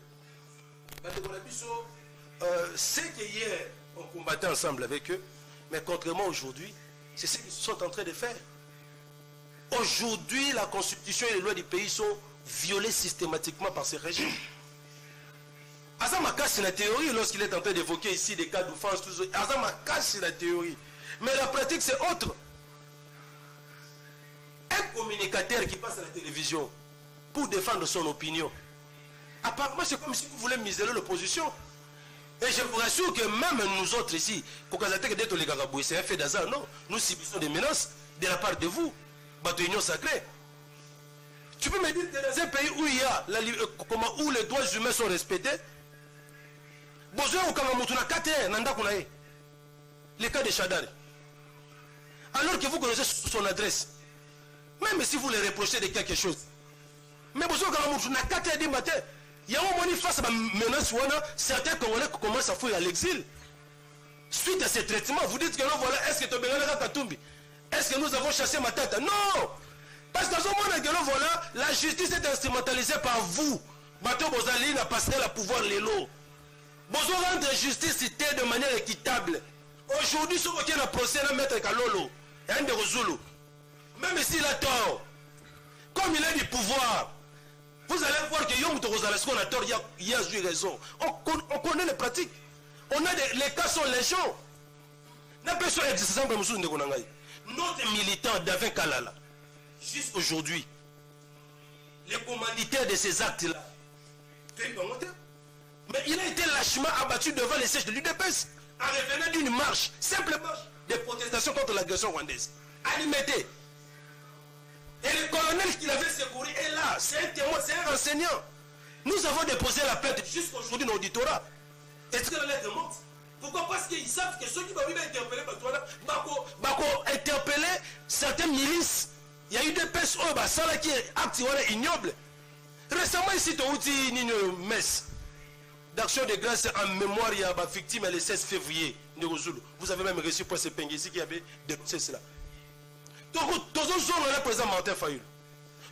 c'est que hier on combattait ensemble avec eux, mais contrairement aujourd'hui, c'est ce qu'ils sont en train de faire. Aujourd'hui, la constitution et les lois du pays sont violées systématiquement par ces régimes. Azama casse la théorie lorsqu'il est en train d'évoquer ici des cas d'offense. Azama casse la théorie. Mais la pratique, c'est autre. Un communicateur qui passe à la télévision pour défendre son opinion, apparemment, c'est comme si vous voulez miser l'opposition. Et je vous rassure que même nous autres ici, c'est un fait d'hasard, non. Nous subissons des menaces de la part de vous, bateau union sacrée. Tu peux me dire que dans un pays où il y a où les droits humains sont respectés, les cas de Chadari, alors que vous connaissez son adresse, même si vous les reprochez de quelque chose, mais il y a un moment face à la menace, certains Congolais commencent à fuir à l'exil. Suite à ces traitements, vous dites que non, voilà, est-ce que tu as Katumbi? Est-ce que nous avons chassé Matata? Non! Parce que dans ce moment, voilà, la justice est instrumentalisée par vous. Bateau Bozali n'a pas le pouvoir l'élo. Besoin de rendre justice de manière équitable. Aujourd'hui, ce qui est le procès, là, maître Kalolo, et un de Rozulu, même s'il a tort, comme il a du pouvoir, vous allez voir que Yom Torozalasko a tort, il a eu raison. On connaît les pratiques. Les cas sont légion. Notre militant Davin Kalala, jusqu'aujourd'hui, les commanditaires de ces actes-là, mais il a été lâchement abattu devant les sièges de l'UDPS en revenant d'une marche, simple marche de protestation contre l'agression rwandaise. Alimenté. Et le colonel qui l'avait secouru est là. C'est un témoin, c'est un enseignant. Nous avons déposé la plainte jusqu'aujourd'hui dans l'auditorat. Est-ce que la lettre monte? Pourquoi? Parce qu'ils savent que ceux qui vont interpeller Bako interpeller certaines milices. Il y a eu des personnes qui est acte ignoble. Récemment ici, tu as outil une messe d'action de grâce en mémoire il y a victime le 16 février. Vous avez même reçu pour ces Pengesi qui avait dénoncé cela. Toujours le président Martin Fayulu.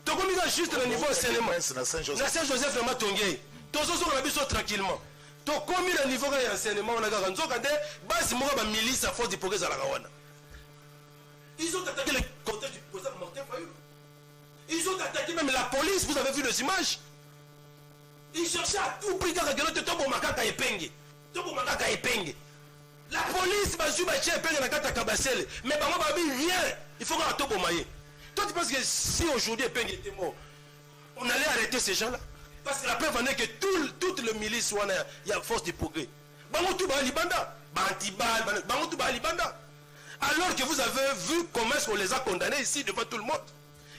Togo mis juste le niveau enseignement. Na Saint-Joseph vraiment tongé. Toujours la biso tranquillement. Togo mis le niveau enseignement on a garanti que base mo ba milice à force du progrès à la Rwanda. Ils ont attaqué le contexte du président Martin Fayulu. Ils ont attaqué même la police, vous avez vu les images. Ils cherchaient à tout prix quand ils Tobo Makaka Epenge. Tobo Makaka Epenge. La police va jouer Epenge na kata Kabasele. Mais bah moi rien. Il faut qu'on Tobo Maye. Toi tu penses que si aujourd'hui Epenge était mort, on allait arrêter ces gens-là? Parce que la preuve en est que toute le milice il y a force du progrès. Bangotou ba Libanda, Bantibal, Bangotou ba Libanda. Alors que vous avez vu comment est-ce qu'on les a condamnés ici devant tout le monde.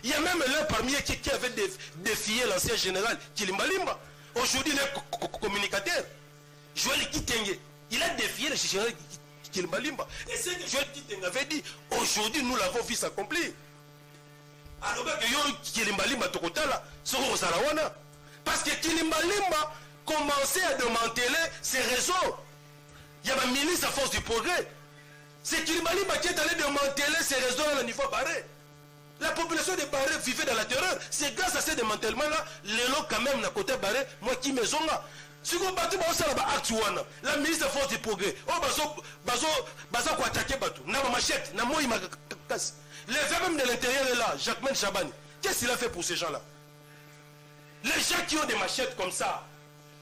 Il y a même l'un parmi eux qui avait défié l'ancien général Kilimbalimba. Aujourd'hui, il est communicateur. Joël Kitenge. Il a défié le général Kilimbalimba. Et c'est que Joël Kitenge avait dit, aujourd'hui, nous l'avons vu s'accomplir. Alors que Kilimbalimba Tokotala, c'est Rosalawana. Parce que Kilimbalimba commençait à démanteler ses réseaux. Il y a une milice à force du progrès. C'est Kilimbalimba qui est allé démanteler ses réseaux au niveau barré. La population de Barré vivait dans la terreur. C'est grâce à ces démantèlements-là, les lots quand même, à côté Barré, moi qui me sont là. Si vous battez, la ministre de Force du Progrès, bazo quoi attaquer Batou, n'a ma machette, n'a moi il m'a casse. Les gens même de l'intérieur est là, Jacquemain Chabani. Qu'est-ce qu'il a fait pour ces gens-là? Les gens qui ont des machettes comme ça,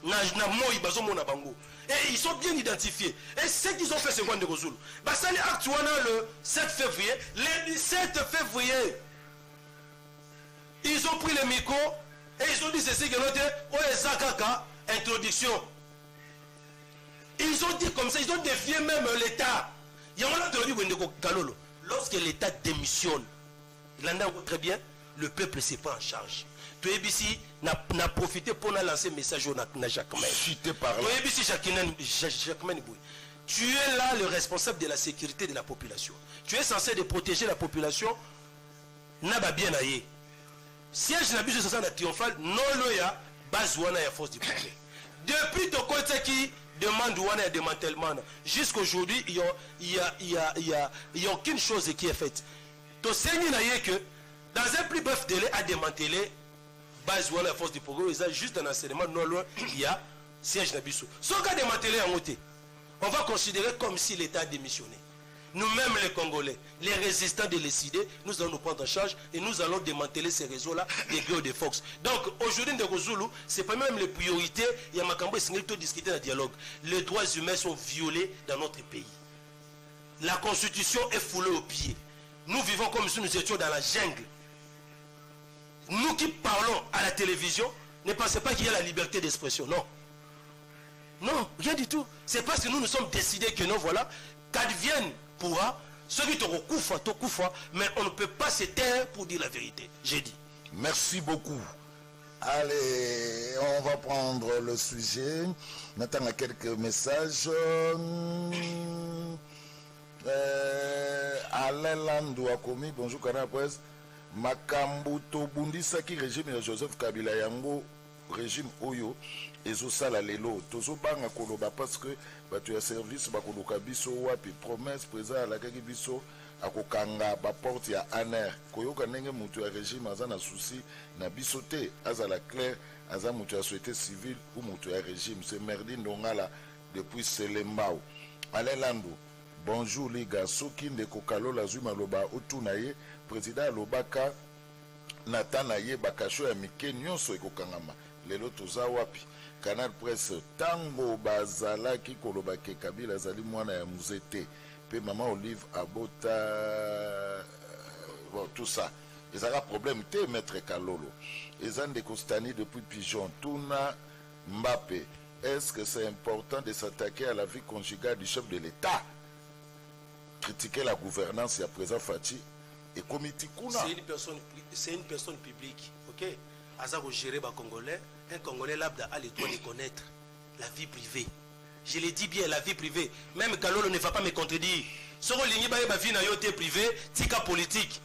n'a moi il bazo mon abango. Et ils sont bien identifiés. Et ce qu'ils ont fait, c'est quoi de Rozoul? Bassani Actuana le 7 février, le 17 février, ils ont pris le micro et ils ont dit ceci que l'autre, Zakaka, introduction. Ils ont dit comme ça, ils ont défié même l'État. Lorsque l'État démissionne, très bien, le peuple ne s'est pas en charge. TOEBC n'a profité pour lancer un message à Jacquemain. Tu es là le responsable de la sécurité de la population. Tu es censé de protéger la population. N'a pas bien aillé. Siège n'a plus de ça triomphal, non loya, base ouana et force du progrès. Depuis ton côté qui demande ouana et démantèlement, jusqu'à aujourd'hui, il n'y a aucune chose qui est faite. Ton seigneur n'a que, dans un plus bref délai, à démanteler, base ouana et force du progrès, il y a juste un enseignement, non loin, il y a siège n'a plus. Sans qu'à démanteler en côté, on va considérer comme si l'État a démissionné. Nous-mêmes les Congolais, les résistants de l'ECD, nous allons nous prendre en charge et nous allons démanteler ces réseaux-là des guerres de Fox. Donc aujourd'hui, ce n'est pas même les priorités, il y a Makambo et Singleton discuter dans le dialogue. Les droits humains sont violés dans notre pays. La constitution est foulée aux pieds. Nous vivons comme si nous étions dans la jungle. Nous qui parlons à la télévision, ne pensez pas qu'il y a la liberté d'expression, non. Non, rien du tout. C'est parce que nous nous sommes décidés que non, voilà, qu'advienne pourra, ceux qui te recoufent, mais on ne peut pas se taire pour dire la vérité. J'ai dit. Merci beaucoup. Allez, on va prendre le sujet. On attend quelques messages. Alain Landou a commis, bonjour Canal Presse. Makambuto Bundisaki régime de Joseph Kabila Yango régime Oyo ezosala lelo tozobanga koloba parce que batu ya service bakoluka biso wapi promesse président alakaki biso akokanga ba porte ya aner koyoka ndenge mutu ya régime aza na souci na biso te azala clair aza mutu ya société civile ou mutu ya régime c'est Merdi Ndongala depuis Selembao. Alain Landou, bonjour les gars, soki ndeko Kalola Zuma loba otuna ye président alobaka natana ye bakasho ya mike nyonso ekokangama lelo toza wapi. Canal Presse tango bazalaki kolobake Kabila azali mwana ya muzete pe maman Olive abota bon tout ça ezaka problème te maître Kalolo ezande Costani depuis Pigeon tuna Mbappé. Est-ce que c'est important de s'attaquer à la vie conjugale du chef de l'État? Critiquer la gouvernance et à présent Fati et comité Kuna. C'est une personne publique, ok? Azaro géré par Congolais, un Congolais l'abda a le droit de connaître la vie privée. Je l'ai dit bien, la vie privée. Même Kalolo ne va pas me contredire. Soro lingi ba vie na yote privée, tika politique.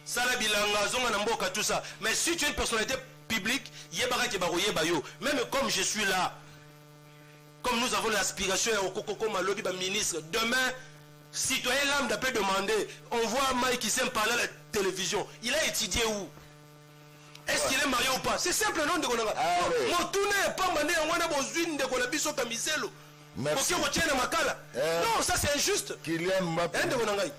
Sala bilanga zonga na mboka tout ça. Mais si tu es une personnalité publique, yebara ke baroye bayo. Même comme je suis là, comme nous avons l'aspiration au Kokoko Malobi ba ministre, demain citoyen lambda peut demander, on voit Mike qui s'aime parler à la télévision. Il a étudié où? Est-ce qu'il est marié ou pas? C'est simple, non de Konaga. Mon tourné n'est pas mané en wana bozune de Konabiso Kamiselo. Merci. Non, ça c'est injuste. Kylian Mbappé.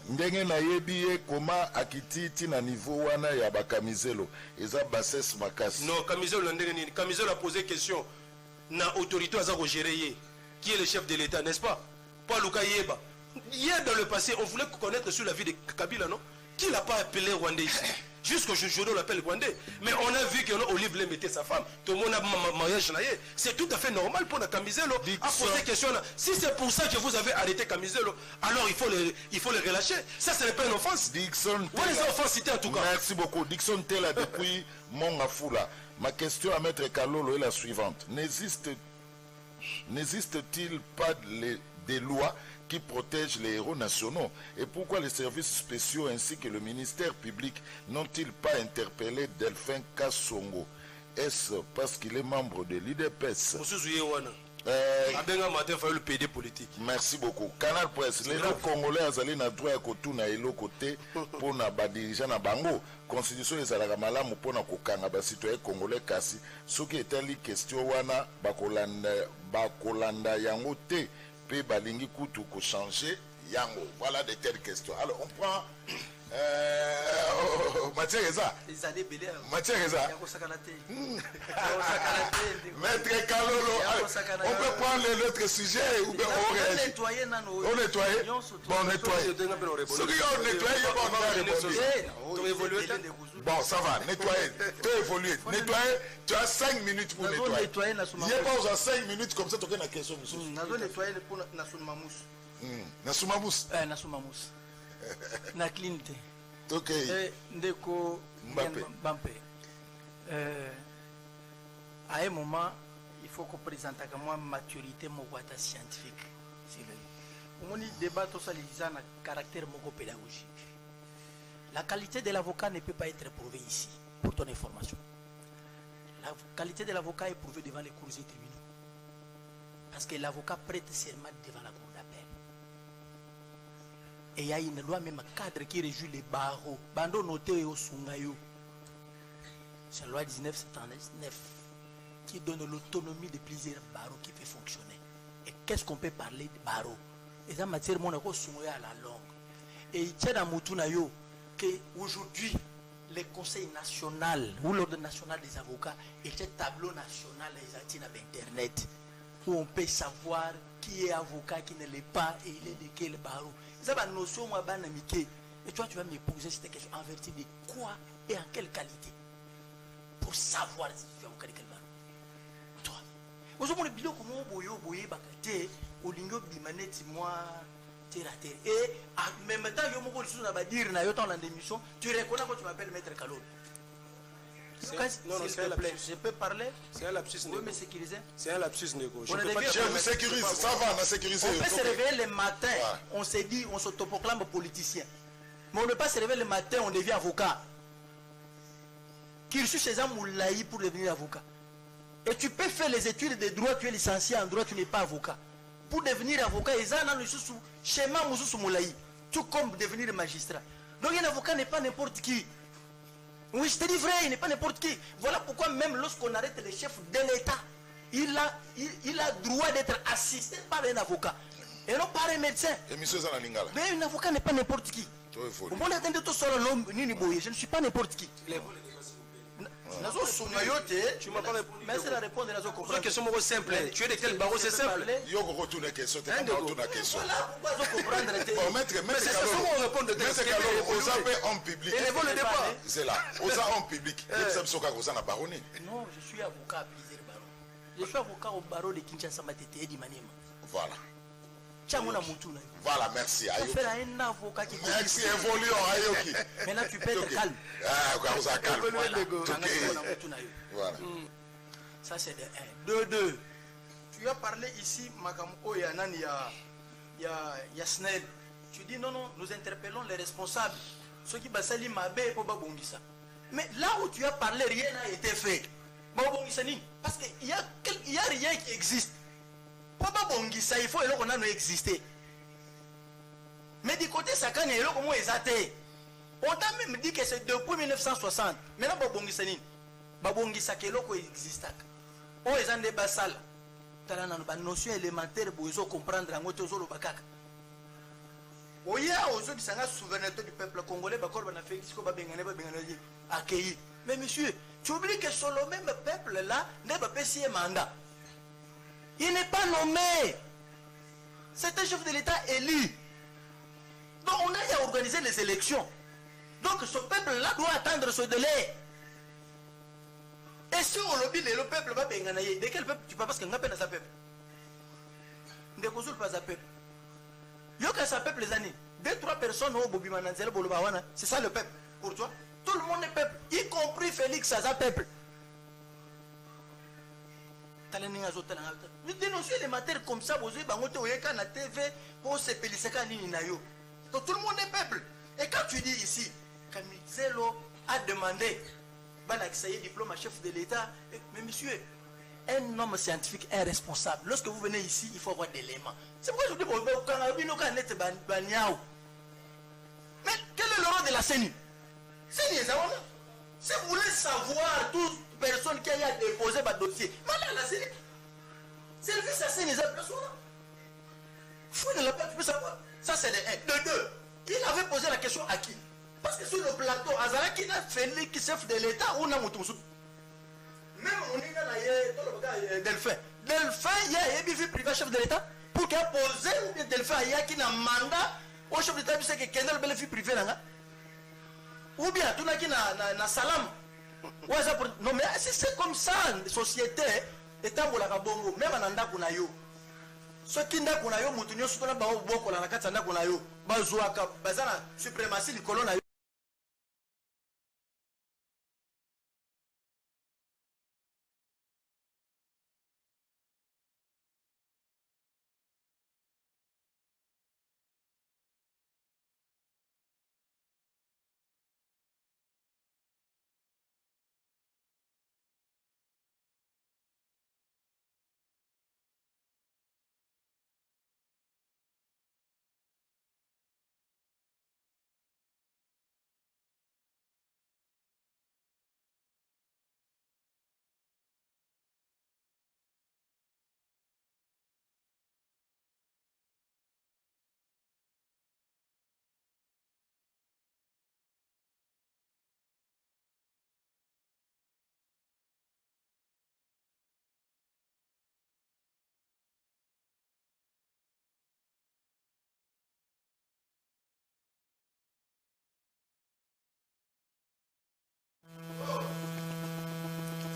Ndenge na yebi koma akititi na niveau wana ya ba Kamiselo. Eza bassesse makasi. Non, Kamiselo ndenge ni. Kamiselo a posé question. Na autorité à gérer qui est le chef de l'État, n'est-ce pas? Pas Luka Yeba. Hier dans le passé, on voulait connaître sur la vie de Kabila, non? Qui l'a pas appelé Rwandais? Jusqu'au jour où on l'appelle Rwandais. Mais on a vu que Olive l'a mettait sa femme. Tout le monde a mariage. C'est tout à fait normal pour la Kamizelo à poser question là. Si c'est pour ça que vous avez arrêté Kamizelo, alors il faut le relâcher. Ça, ce n'est pas une offense. Dixon. Ouais, les offenses en tout cas. Merci beaucoup. Dixon Tela depuis Mongafula. Ma question à Maître Kalolo est la suivante. N'existe-t-il pas des lois qui protègent les héros nationaux? Et pourquoi les services spéciaux ainsi que le ministère public n'ont-ils pas interpellé Delphin Kassongo? Est-ce parce qu'il est membre de l'IDPS? abenga matin fa le PD politique. Merci beaucoup. Canal Presse, les Congolais azali na droit ya kotuna eloko te pona ba dirigeant na bango. Constitution ezalaka malamu pona kokanga ba citoyen congolais kasi soki etali question wana bakolanda yango te pe balingi kutu ko changer yango. Voilà de telles questions. Alors on prend Mathieu Reza. Mathieu Reza. Maître Kalolo. On peut prendre l'autre sujet ou bien on réagit. On nettoie. Bon, nettoyer. Ceux qui ont nettoyé, on va répondre. Bon, ça va. Nettoyer. Tu as évolué. Nettoyer. Tu as 5 minutes pour nettoyer. Il n'y a pas 5 minutes comme ça, tu as une question. Nazo nettoyer pour Nasumamous. Nasumamous. Nasumamous. Na clinité. Ok. Ndeko Mbappé. À un moment, il faut qu'on présente à moi maturité mokwata scientifique. On y débat tout ça les un caractère pédagogique. La qualité de l'avocat ne peut pas être prouvée ici, pour ton information. La qualité de l'avocat est prouvée devant les cours et tribunaux. Parce que l'avocat prête serment devant la cour d'appel. Et il y a une loi, même cadre qui régit les barreaux. Bando noté au Sungayo. C'est la loi 1979 qui donne l'autonomie de plusieurs barreaux qui fait fonctionner. Et qu'est-ce qu'on peut parler de barreaux? Et ça, matière, mon écho Sungayo à la langue. Et il tient à Moutunayo qu'aujourd'hui, le Conseil national ou l'Ordre national des avocats est un tableau national Internet où on peut savoir qui est avocat, qui ne l'est pas et il est de quel barreau. C'est une notion, moi, et toi, tu vas me poser cette question en vertu de quoi et en quelle qualité pour savoir si tu es avocat de quel barreau. Toi. Aujourd'hui, le bilan, comment on boye bakate, au lingo bimaneti, moi, terre à terre. Et en même temps, il y a beaucoup de choses à dire dans l'émission. Tu reconnais quand tu m'appelles Maître Kalol. Non, s'il te plaît, je peux parler. C'est un lapsus. Oui, mais sécurisé. C'est un lapsus négo. Je vous sécurise, ça va, on a sécurisé. On peut se réveiller le matin, on s'est dit, on s'autoproclame politicien. Mais on ne peut pas se réveiller le matin, on devient avocat. Qui reçut ces hommes moulaï pour devenir avocat. Et tu peux faire les études de droit, tu es licencié en droit, tu n'es pas avocat. Pour devenir avocat, ils ont le schéma moulaï. Tout comme devenir magistrat. Donc un avocat n'est pas n'importe qui. Oui, je te dis vrai, il n'est pas n'importe qui. Voilà pourquoi même lorsqu'on arrête le chef de l'État, il a droit d'être assisté par un avocat. Et non par un médecin. Mais un avocat n'est pas n'importe qui. Je ne suis pas n'importe qui. Tu m'as pas répondu. Mais c'est la réponse de la zone. C'est une question simple. Tu es de quel barreau, c'est simple. Il y a une question. Voilà pourquoi je comprendre. Mais c'est ça qu'on répond de mais c'est qu'on appelle en public. C'est là. On a en public. Non, je suis avocat à plusieurs barreaux. Je suis avocat au barreau de Kinshasa Matete et d'Imanema. Voilà. Voilà, merci. Un avocat qui merci, évoluons, Ayoki. Maintenant, tu peux être calme. Ah, on a calme. Voilà. Ça, c'est de 1. De 2. Tu as parlé ici, Makamko, il y a Snell. Tu dis non, nous interpellons les responsables. Ceux qui basali Mabé pour Babongisa. Mais là où tu as parlé, rien n'a été fait. Parce qu'il y a rien qui existe. Ça, il faut qu'on a existé. Mais du côté Sakane, il comment exaté. On t'a même dit que c'est depuis 1960. Maintenant, Babongisa qui existe. On est en débat sale. Tu as une notion élémentaire pour comprendre en autre chose. Il y a aux autres qui sont la souveraineté du peuple congolais. Mais monsieur, tu oublies que sur le même peuple là, n'est pas un mandat. Il n'est pas nommé. C'est un chef de l'État élu. Donc on a à organiser les élections. Donc ce peuple-là doit attendre ce délai. Et si on le peuple va bien gagner, de quel peuple tu parles parce qu'il n'y a pas de sa peuple. Ne consulte pas sa peuple. Il y a sa peuple les années. 2-3 personnes au Bobi Mananzele Bolobawana, c'est ça le peuple. Pour toi, tout le monde est peuple, y compris Félix Saza peuple. Nous dénonçons les matières comme ça, vous avez la TV pour se pélisser donc tout le monde est peuple. Et quand tu dis ici, Kamizelo a demandé, diplôme à chef de l'État, mais monsieur, un homme scientifique est responsable. Lorsque vous venez ici, il faut avoir des éléments. C'est pourquoi je dis, mais quel est le rôle de la CENI? Si vous voulez savoir toute personne qui a déposé votre dossier, mais la CENI, c'est le fils de la CENI, tu peux savoir. Ça, c'est le 1. De 2, il avait posé la question à qui? Parce que sur le plateau, Azara qui a fait le chef de l'État, on a monté. Même on est dans Delphin. Delphin, il y a un privé chef de l'État pour qu'il a posé Delphin, il y a qui a un mandat au chef de l'État, c'est que Kendall a un privé. Ou bien, tout le monde a salam. Non, mais si c'est comme ça, la société, l'État, même en Anda, ce qui n'a pas eu monté sur la barre au bord de la Katana Gonayo, Bazouaka, Bazana, suprématie du colon.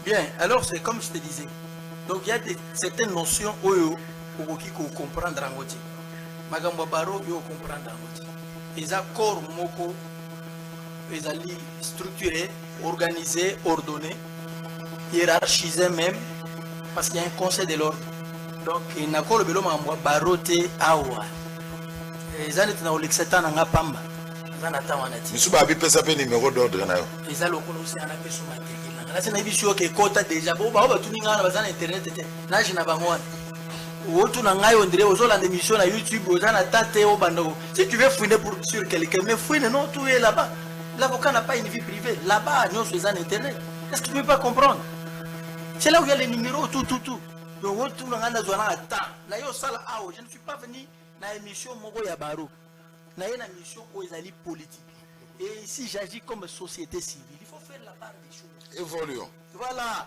Bien, alors c'est comme je te disais. Donc il y a certaines notions où il faut comprendre en côté. Magambo baro il faut comprendre en côté. Ils ont corps moko, ils ont structuré, organisé, ordonné, hiérarchisé même, parce qu'il y a un conseil de l'ordre. Donc il n'a pas le belom à baroté awa. Ils ont été dans l'exétan en apamba. Ils ont attendu en attente. Monsieur Babi peut s'appeler numéro d'ordre là. Ils ont le connaissé en appel sur ma tête. Là c'est une émission qui est cota déjà. Bon bah tout le monde a besoin d'internet. Là je n'ai pas moi. Auto nangai on dirait aux autres émissions à YouTube aux gens à tâter au bando. Si tu veux fouiner sur quelqu'un, mais fouine non, tu es là-bas. L'avocat n'a pas une vie privée. Là-bas, nous sommes en internet. Est-ce que tu ne peux pas comprendre? C'est là où il y a les numéros, tout. Donc, tout le monde a besoin de temps. Là, je ne suis pas venu dans l'émission Mogo Yabaro. Dans une émission où ils allaient politique. Et ici, j'agis comme société civile. Il faut faire la part des choses. Évoluons. Voilà.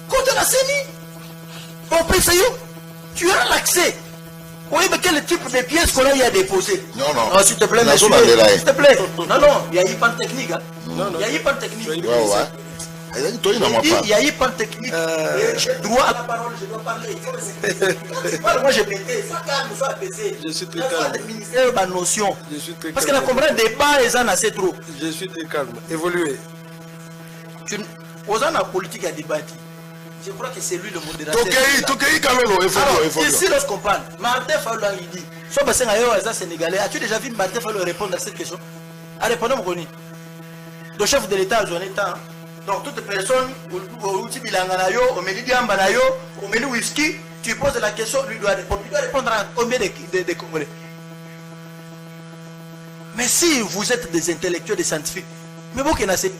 Quand la CENI, on peut essayer, tu as l'accès. Oui, mais quel type de pièces qu'on a déposé? Non. Oh, s'il te plaît, monsieur. S'il te plaît. Non, il y a eu pas de technique. Il y a eu pas de technique. Il y a eu pas de technique. J'ai droit à la parole, je dois parler. Moi, j'ai pété. Ça calme, ça apaisé. Je suis très calme. Le ministère a une notion. Parce que la comprendre des bas, ils en ont assez trop. Je suis très calme. Évoluer. Aux gens la politique à débattre. Je crois que c'est lui le modérateur. Alors, ici, lorsqu'on parle, Martin Fayulu il dit, soit parce que Sénégalais, as-tu déjà vu Martin Fayulu répondre à cette question? À répondre, mon connu. Le chef de l'État a besoin de temps. Donc, toute personne, au Bilanganayo, au Meni Diambanayo, au Meni Whisky, tu poses la question, lui doit répondre. Il doit répondre à combien de Congolais? Mais si vous êtes des intellectuels, des scientifiques, mais vous qui n'avez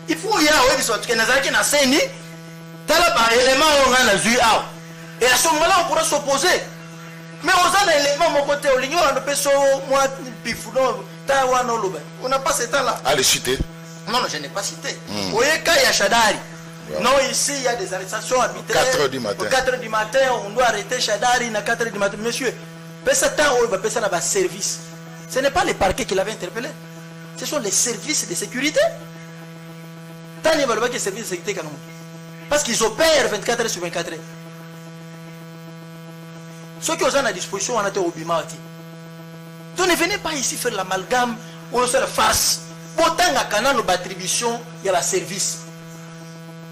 il faut y avoir des choses qui n'ont pas élément on a vu. Et à ce moment-là, on pourra s'opposer. Mais on a un élément, mon côté, on n'a pas ce temps-là. Allez, citer. Non, je n'ai pas cité. Vous voyez, quand il y a Chadari, non, ici, il y a des arrestations arbitraires. 4h du matin. 4h du matin, on doit arrêter Chadari à 4h du matin. Monsieur, ça n'a pas service. Ce n'est pas les parquets qui l'avaient interpellé. Ce sont les services de sécurité. Tant il y a les services de sécurité. Parce qu'ils opèrent 24 heures sur 24 heures. Ceux qui ont à disposition, on a été au Bimati. Donc ne venez pas ici faire l'amalgame ou on se le fasse. Autant il y a canal d'attribution, il y a la service.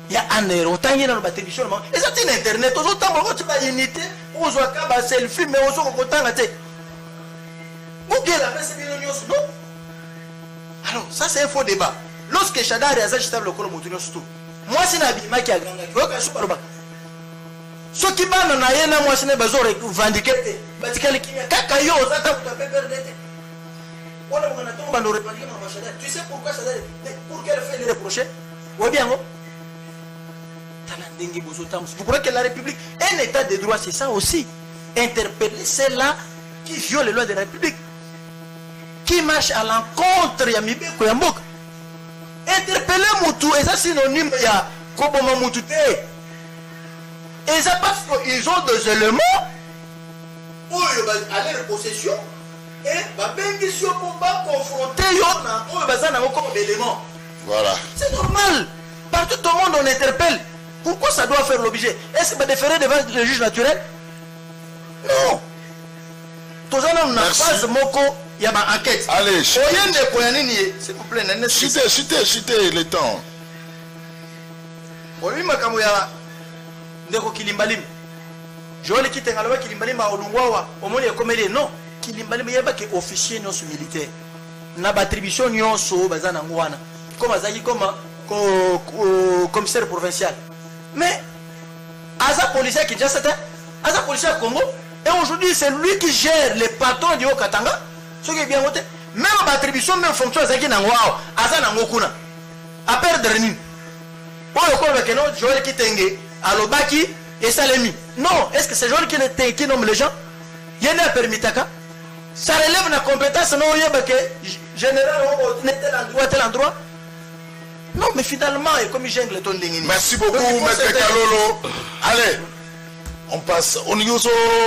Il y a un erreur, autant il y a une attribution. Et ça c'est internet, autant tu vas unité, on se voit selfie, mais on se voit autant la tête. Ou bien la presse est non. Alors ça c'est un faux débat. Lorsque Chadari a acheté le col motunio surtout. Moi c'est Nabima qui a gagné. Ce qui va dans la moi c'est besoin de revendiquer. Parce que Kakayo, ça t'a fait perdre. Tu sais pourquoi Chadari, pour qu'elle fait les reprocher? Oui bien. Vous croyez que la République, un état de droit, c'est ça aussi. Interpeller ceux-là qui violent les lois de la République, qui marchent à l'encontre de Yamibeko Yamboka. Interpeller Moutou, et ça synonyme de Koboma Moutouté. Et ça parce qu'ils ont des éléments où ils vont aller en possession et ils vont confronter comme élément. Voilà. C'est normal. Partout au monde on interpelle. Pourquoi ça doit faire l'objet? Est-ce que va déférer devant le juge naturel? Non. Tous les gens n'ont pas il y a ma enquête. Allez, s'il vous plaît, chutez le temps. Oui, ma kamouya. Ndeko Kilimbalim. Joël qui t'engage avec Kilimbalim à Olungwawa. Au moins, il y a comédien. Non. Kilimbalim, il y a pas que officier non militaire. N'a pas attribution non so bazana ngwana. Comme Azaki comme commissaire provincial. Mais Aza policier qui déjà c'était Aza policier à Congo. Et aujourd'hui, c'est lui qui gère les patrons du Haut-Katanga. Ce qui est bien voté. Même l'attribution, même fonction, c'est qui n'a pas Aza n'a pas à perdre rien. Pour le corps avec un Joël qui t'engage à l'Obaki et Salemi. Non, est-ce que c'est Joël qui nomme les gens? Il y a un permis taka. Ça relève la compétence, non, il y a que général, tel endroit. Non, mais finalement, comme il gêne le ton d'ingénieur. Merci beaucoup, Maître Kalolo. Allez, on passe. On y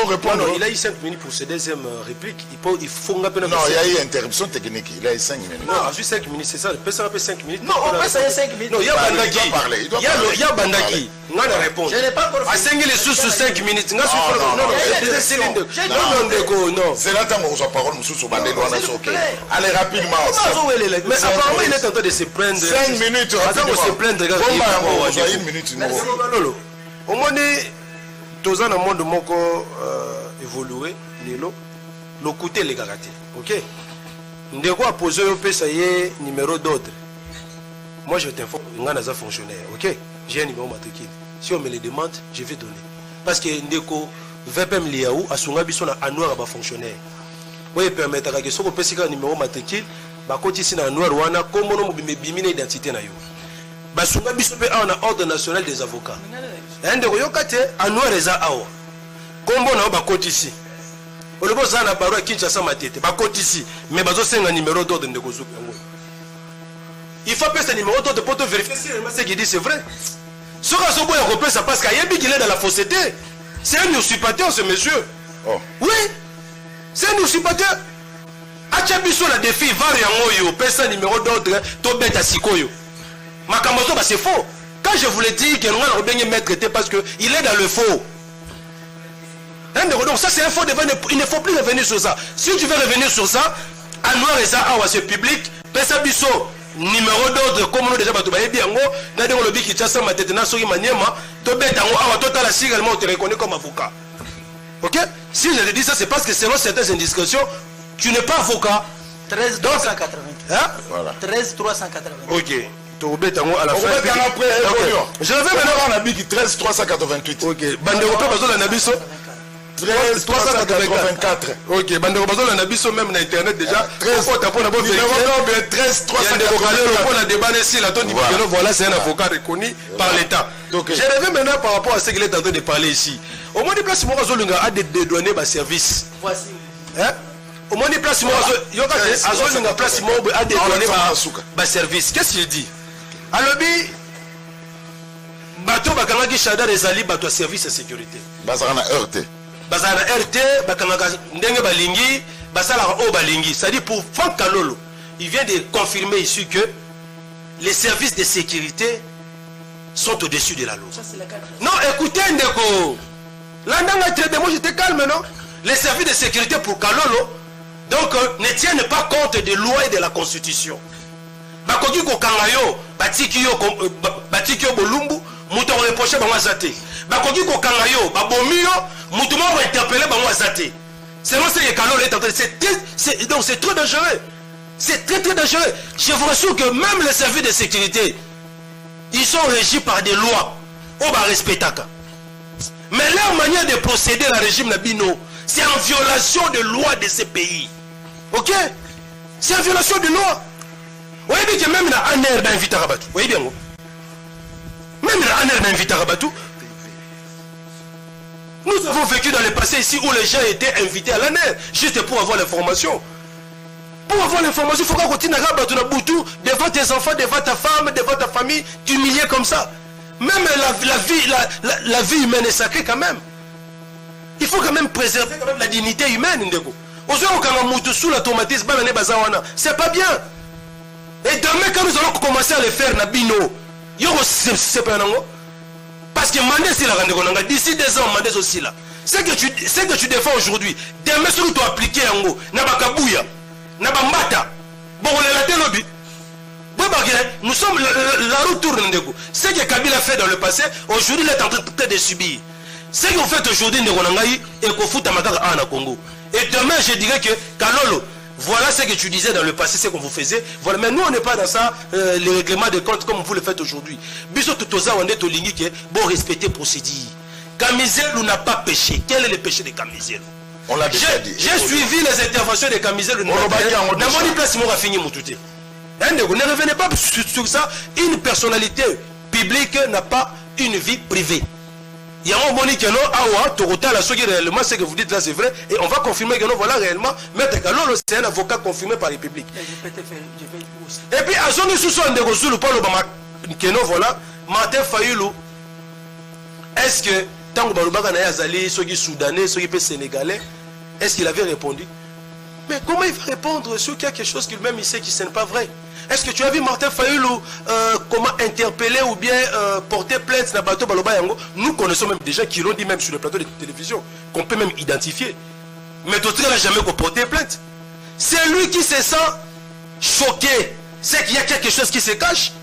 répondre. Non, il a eu 5 minutes pour sa deuxième réplique. Il faut un peu. Non, il y a eu interruption technique. Il a eu 5 minutes. Non, juste 5 minutes, c'est ça. Le personne a fait 5 minutes. Non, on passe à 5 minutes. Non, il y a Bandaki. Il y a Bandaki. On a répondu. Je n'ai pas encore fait. À 5 les sous 5 minutes. Non, c'est là que vous avez parole, monsieur Bandé. Allez, rapidement. Mais apparemment, il est en train de se plaindre. 5 minutes. Attends, on se plaindre. Vous avez une minute. Au moins, tous dans le monde moko évolué, le côté les garaté. Ok? Ndeko a posé au PSAE numéro d'ordre. Moi je t'informe, il y a un fonctionnaire. Ok? J'ai un numéro matricule. Si on me le demande, je vais donner. Parce que Ndeko VPM Liaou a son habitude à noir à fonctionnaire. Oui, permettre à que ce qu'on un numéro matricule, bah quand ici dans noir wana comme on me bimine identité na yo. Bah son habitude on a ordre national des avocats. Ndeko yokate à noir eza awa. Comme on a ba côté ici. On le voit ça na barua Kinshasa matete. Ba côté ici, mais bazo senga numéro d'ordre Ndeko Zup yango. Il faut passer le numéro d'ordre pour te vérifier si ce qu'il dit c'est vrai. Ce qu'on se voit européen, ça passe qu'il est dans la fausseté. C'est un usurpateur, ce monsieur. Oh. Oui, c'est un usurpateur. Achabiso la défi, Variangoyo, personne numéro d'ordre, Tobet Asikoyo. Makamoto, c'est faux. Quand je vous l'ai dit que nous allons bien mettre parce qu'il est dans le faux. Donc ça c'est un faux débat, il ne faut plus revenir sur ça. Si tu veux revenir sur ça, à noir et ça, à ce public, Pesabiso. Numéro d'ordre comme nous déjà batubaye biango na de lobi ki tsa ma tete na soki maniema to beta ngo awa to tala également te reconnaît comme avocat. OK? Si je te dis ça c'est parce que selon certaines indiscrétions, tu n'es pas avocat. 13 380. Hein? Voilà. 13 380. OK. à la fin. Je vais maintenant à Nabiki 13 388. Ok. Bandeko Bazo la Nabiso 13 384. Ok. Bandeko Bazo la Nabiso même na internet déjà. 13 384. La débat ici la tonne voilà c'est un avocat reconnu par l'État. Je reviens maintenant par rapport à ce qu'il est en train de parler ici. Au moins des places moi Zolunga a dédouané ma service. Voici. Hein? Au moins des places moi Zolunga place moi a dédouané ma service. Qu'est-ce qu'il dit? Alobi bateau bakangaki Chadar ezali bateau service de sécurité. Bazana RT. Bazana RT bakangaka ndenge balingi basala o balingi. C'est-à-dire pour Franck Kalolo, il vient de confirmer ici que les services de sécurité sont au-dessus de la loi. Non, écoutez Ndeko. L'andanga très moi j'étais calme non. Les services de sécurité pour Kalolo donc ne tiennent pas compte des lois et de la constitution. Bakoki ko kangayo batiki yo bolumbu muto reprocher bango azate. Bakoki ko kangayo babomi yo muto mo interpeller bango azate. C'est moi ce que Kalolo est en train de donc c'est trop dangereux. C'est très dangereux. Je vous rassure que même les services de sécurité ils sont régis par des lois. On va respecter ça. Mais leur manière de procéder à la régime Nabino, c'est en violation de lois de ces pays. Ok? C'est en violation de lois. Vous voyez que même la ANR d'invite à Rabatou. Vous voyez bien? Même la ANR d'invite à Rabatou. Nous avons vécu dans le passé ici où les gens étaient invités à l'ANR juste pour avoir l'information. Pour avoir l'information, il faut qu'on continue à Rabatou devant tes enfants, devant ta femme, devant ta famille, t'humilier comme ça. Même la vie humaine est sacrée quand même. Il faut quand même préserver quand même la dignité humaine. C'est pas bien. Et demain quand nous allons commencer à le faire, parce que Mandé d'ici 2 ans, Mandé aussi là. C'est que tu défends aujourd'hui. Demain, ce que tu dois appliquer en haut, Nabakabouya, Nabambata, bon, on est là, lobby. Nous sommes la route tourne. Ce que Kabila a fait dans le passé, aujourd'hui il est en train de subir. Ce qu'on fait aujourd'hui, et qu'on fout à Congo. Et demain je dirais que Kalolo, voilà ce que tu disais dans le passé, ce qu'on vous faisait. Voilà, mais nous on n'est pas dans ça, les règlements de compte comme vous le faites aujourd'hui. Biso Tutoza, on est au ligne qui est bon respecter procédure. Kamizelu n'a pas péché. Quel est le péché de Kamizelu? On l'a déjà dit. J'ai suivi les interventions de Kamizelu. Ne revenez pas sur ça. Une personnalité publique n'a pas une vie privée. Il y a un bon que non, Awa, Torota, la chose réellement, ce que vous dites là, c'est vrai. Et on va confirmer que non, voilà réellement. Maître Kalolo, c'est un avocat confirmé par les publics. Et puis, à son sous son négocié, le Paulo Bama, que non, voilà, Martin Fayoulou, est-ce que, tant que Baloubaga n'a Yazali, ceux qui soudanais, ceux qui sénégalais, est-ce qu'il avait répondu? Mais comment il va répondre sur quelque chose qu'il même il sait que ce n'est pas vrai? Est-ce que tu as vu Martin Fayoulou comment interpeller ou bien porter plainte dans le bateau Baloba Yango? Nous connaissons même des gens qui l'ont dit même sur le plateau de télévision, qu'on peut même identifier. Mais d'autres n'a jamais porté plainte. C'est lui qui se sent choqué. C'est qu'il y a quelque chose qui se cache.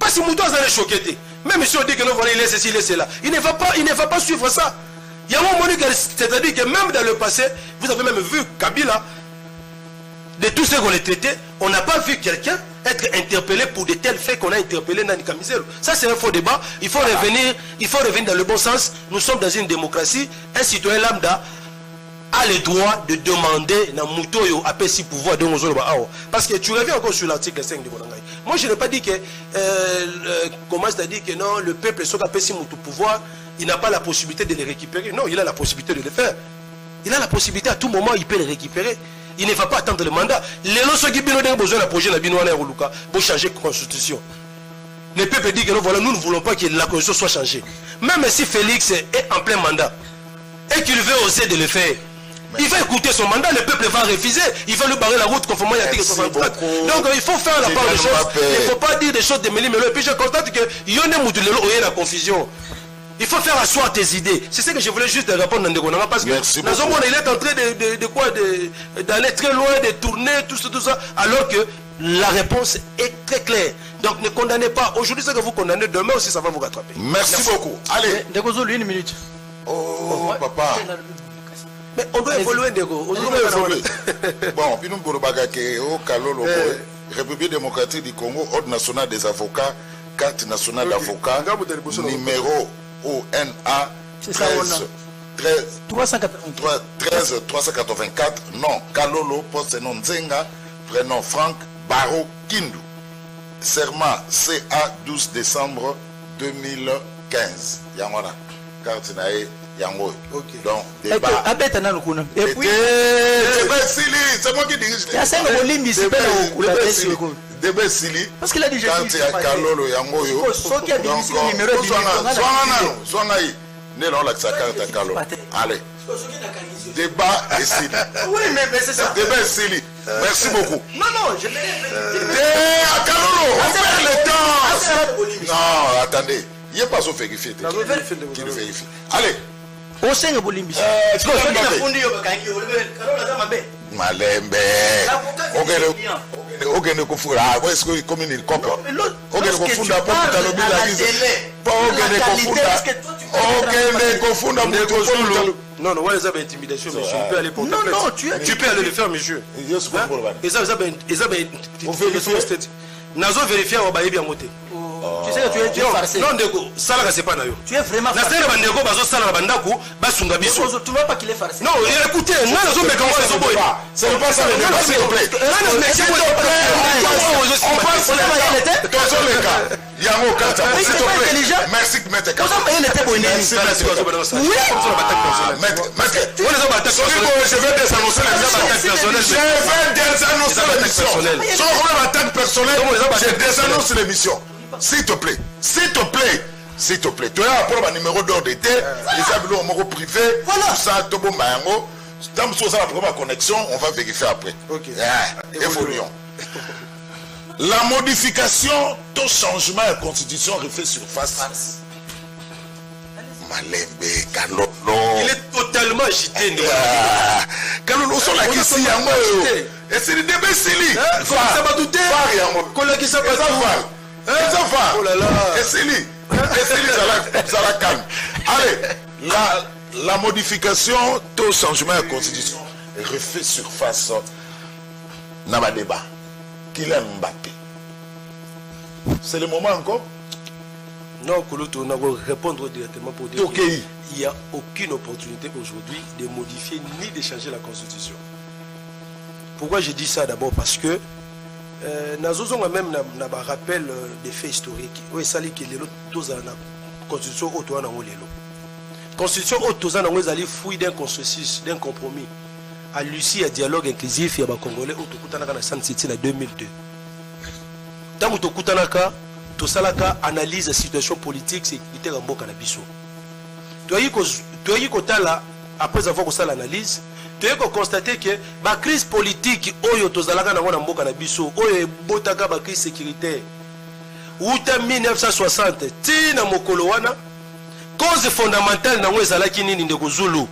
Parce que Mouton a choqué. Même si on dit que non, voilà, il est ceci, il est cela. Il ne va pas suivre ça. Il y a un moment, c'est-à-dire que même dans le passé, vous avez même vu Kabila, de tous ceux qu'on a traités, on n'a pas vu quelqu'un être interpellé pour de tels faits qu'on a interpellé Nani Kamizelu. Ça c'est un faux débat. Il faut revenir dans le bon sens. Nous sommes dans une démocratie. Un citoyen lambda a le droit de demander na Moutoyo à si pouvoir de parce que tu reviens encore sur l'article 5 de Bonangaï. Moi je n'ai pas dit que comment c'est-à-dire que non, le peuple soit à si Moutou pouvoir, il n'a pas la possibilité de les récupérer. Non, il a la possibilité de le faire. Il a la possibilité à tout moment, il peut les récupérer. Il ne va pas attendre le mandat. Les gens qui ont besoin de projet pour changer la constitution. Le peuple dit que non, voilà, nous ne voulons pas que la constitution soit changée. Même si Félix est en plein mandat et qu'il veut oser de le faire, il va écouter son mandat, le peuple va refuser, il va lui barrer la route conformément à l'article 64. Donc il faut faire la part des choses. Il ne faut pas dire des choses de méli-mélo. Et puis je constate que il y a la confusion. Il faut faire asseoir tes idées. C'est ce que je voulais juste répondre dans Ndegonanga. Parce que il est en train d'aller très loin, de tourner, tout ça, alors que la réponse est très claire. Donc ne condamnez pas. Aujourd'hui, c'est que vous condamnez, demain aussi, ça va vous rattraper. Merci beaucoup. Allez. Ndegozo, 1 minute. Oh, papa. Mais on doit évoluer, Ndego. On doit évoluer. Bon, puis nous, pour le bagage, au Kalolo, République démocratique du Congo, Ordre national des avocats, carte nationale d'avocats, numéro ONA 13 384, nom Kalolo, poste nom Nzenga, prénom Franck Baro Kindu. Serment CA 12 décembre 2015. Yangona, carte nae yango. Donc débat. Et puis c'est moi qui dirige. Débat Sili. Parce qu'il a déjà dit Kalolo yango yo. Donc ne l'on l'accès à Kalo. Allez. Débat et Sili. Oui, mais c'est ça. Débat et Sili. Merci beaucoup. Non, je l'ai Kalolo, on perd le temps. Non, attendez. Il n'y a pas à vérifier. Qui le vérifie. Allez. Au sein de Bolimbi. Malembe. Ogene kufura est-ce que comme une copie ogene kufunda pour talobi la lise pas ogene kufunda non ouais ça va intimidation monsieur tu peux aller pour non tu peux aller le faire monsieur et ça on vérifie nazo vérifier wa bayebi ngote tu sais que tu es farcé non ndeko sala c'est pas na yo tu es vraiment farcé na sala bandeko bazo sala bandaku basunga biso tu vois pas qu'il est farcé non écoutez non nazo meka moi zo boy c'est pas ça le débat s'il vous plaît on passe le cas yango kata s'il te plaît merci maître kata je vais désannoncer l'émission. S'il te plaît. Tu as un problème numéro d'ordre d'été, les amis au privé, tout ça, tout bon, tant que ça, la première connexion, on va vérifier après. Évoluons. La modification, tout changement de la constitution refait surface. Malembe, Kalolo. Il est totalement agité. Kalolo, sur la question, et c'est le début, c'est lui. Ça va douter. Ça va. Oh là là. Et c'est lui, ça la calme. Allez, la modification, tout changement de la constitution refait surface. Dans le débat. Kylian Mbappé. C'est le moment encore? Non, Koloto, on va répondre directement pour dire qu'il n'y a aucune opportunité aujourd'hui de modifier ni de changer la constitution. Pourquoi je dis ça? D'abord parce que nous avons même un rappel des faits historiques. Oui, ça dit que les autres constitution autour de la constitution autour de la fouille d'un consensus, d'un compromis. À Lucie, à dialogue inclusif, il y a des Congolais autour de la San City en 2002. Dans le Kutanaka, tout ça analyse la situation politique, sécurité en Boka Nabiso. Tu as là, après avoir fait l'analyse, tu as constaté que la crise politique, oyo tozalaka na mwana mboka na biso, oyo botaka ba crise sécuritaire. Uta 1960, tina mokolo wana, cause fondamentale na ezalaki nini ndeko Zulu,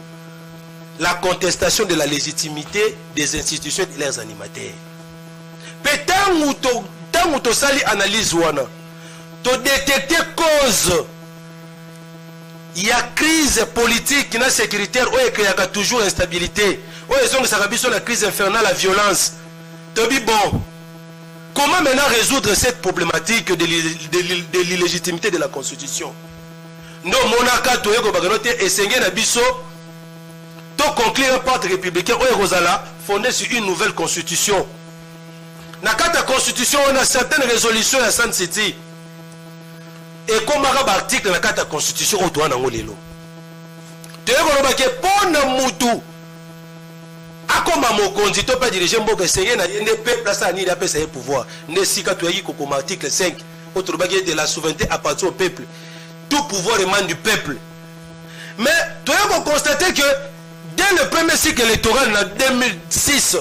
la contestation de la légitimité des institutions et leurs animateurs. Tant to sali analyse wana, to détecter cause il y a crise politique et sécuritaire où il y a toujours instabilité où ils ont la crise infernale, la violence. Bon, comment maintenant résoudre cette problématique de l'illégitimité de la constitution? Non, mon accord et Sengen Abisso to conclure un pacte républicain où Rosala fondé sur une nouvelle constitution. Dans la constitution, on a certaines résolutions à San City. Et comme un article dans la constitution, on doit en aller. Tu es pour Mutu. A comme un mokondi, tu peux diriger un peu Sengen, il n'y a pas place à ni la paix, pouvoir. Ne si tu as comme article 5, autre baguette de la souveraineté appartient au peuple. Tout pouvoir émane du peuple. Mais tu as constaté que dès le premier cycle électoral en 2006,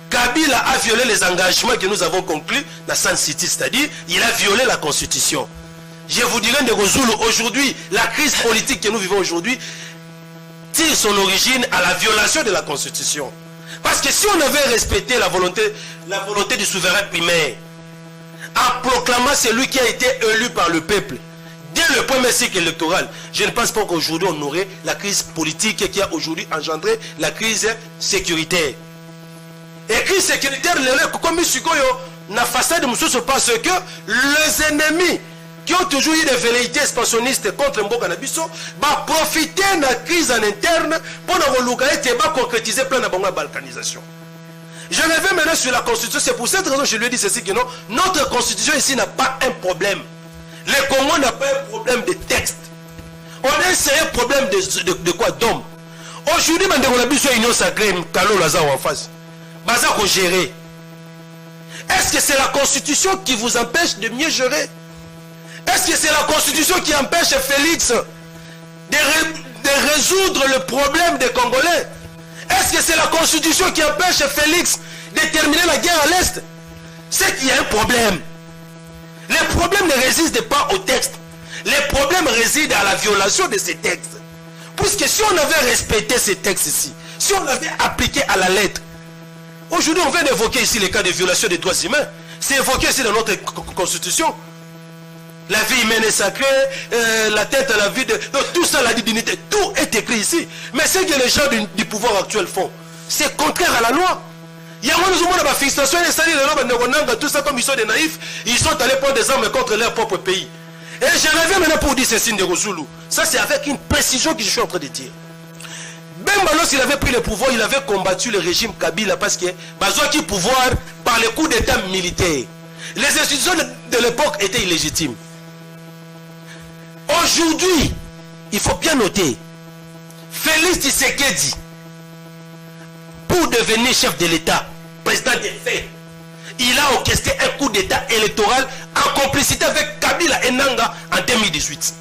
Kabila a violé les engagements que nous avons conclus dans San City, c'est-à-dire il a violé la constitution. Je vous dirais, aujourd'hui, la crise politique que nous vivons aujourd'hui tire son origine à la violation de la constitution. Parce que si on avait respecté la volonté du souverain primaire, en proclamant celui qui a été élu par le peuple, dès le premier cycle électoral, je ne pense pas qu'aujourd'hui on aurait la crise politique qui a aujourd'hui engendré la crise sécuritaire. Et crise sécuritaire, comme la façade de parce que les ennemis qui ont toujours eu des velléités expansionnistes contre Mboka Nabiso va profiter de la crise en interne pour concrétiser plein de balkanisation. Je reviens maintenant sur la constitution. C'est pour cette raison que je lui ai dit ceci que non, notre constitution ici n'a pas un problème. Le Congo n'a pas un problème de texte. On a un problème de quoi? D'homme. Aujourd'hui, on a besoin d'une union sacrée, Kalo Lazare en face. Baza qu'on gérer. Est-ce que c'est la constitution qui vous empêche de mieux gérer? Est-ce que c'est la constitution qui empêche Félix de résoudre le problème des Congolais? Est-ce que c'est la constitution qui empêche Félix de terminer la guerre à l'Est? C'est qu'il y a un problème. Les problèmes ne résident pas au texte. Les problèmes résident à la violation de ces textes. Puisque si on avait respecté ces textes ici, si on l'avait appliqué à la lettre, aujourd'hui on vient d'évoquer ici les cas de violation des droits humains. C'est évoqué ici dans notre constitution. La vie humaine est sacrée, la tête à la vie de... Donc, tout ça, la dignité, tout est écrit ici. Mais ce que les gens du pouvoir actuel font, c'est contraire à la loi. Il y a une fixation, tout ça comme ils sont des naïfs, ils sont allés prendre des armes contre leur propre pays. Et je reviens maintenant pour dire ceci de Rosulu. Ça c'est avec une précision que je suis en train de dire. Bemba, lorsqu'il avait pris le pouvoir, il avait combattu le régime Kabila parce que Bazoaki pouvoir par le coup d'état militaire. Les institutions de l'époque étaient illégitimes. Aujourd'hui, il faut bien noter, Félix Tshisekedi, pour devenir chef de l'État, président des faits, il a orchestré un coup d'État électoral en complicité avec Kabila et Nanga en 2018.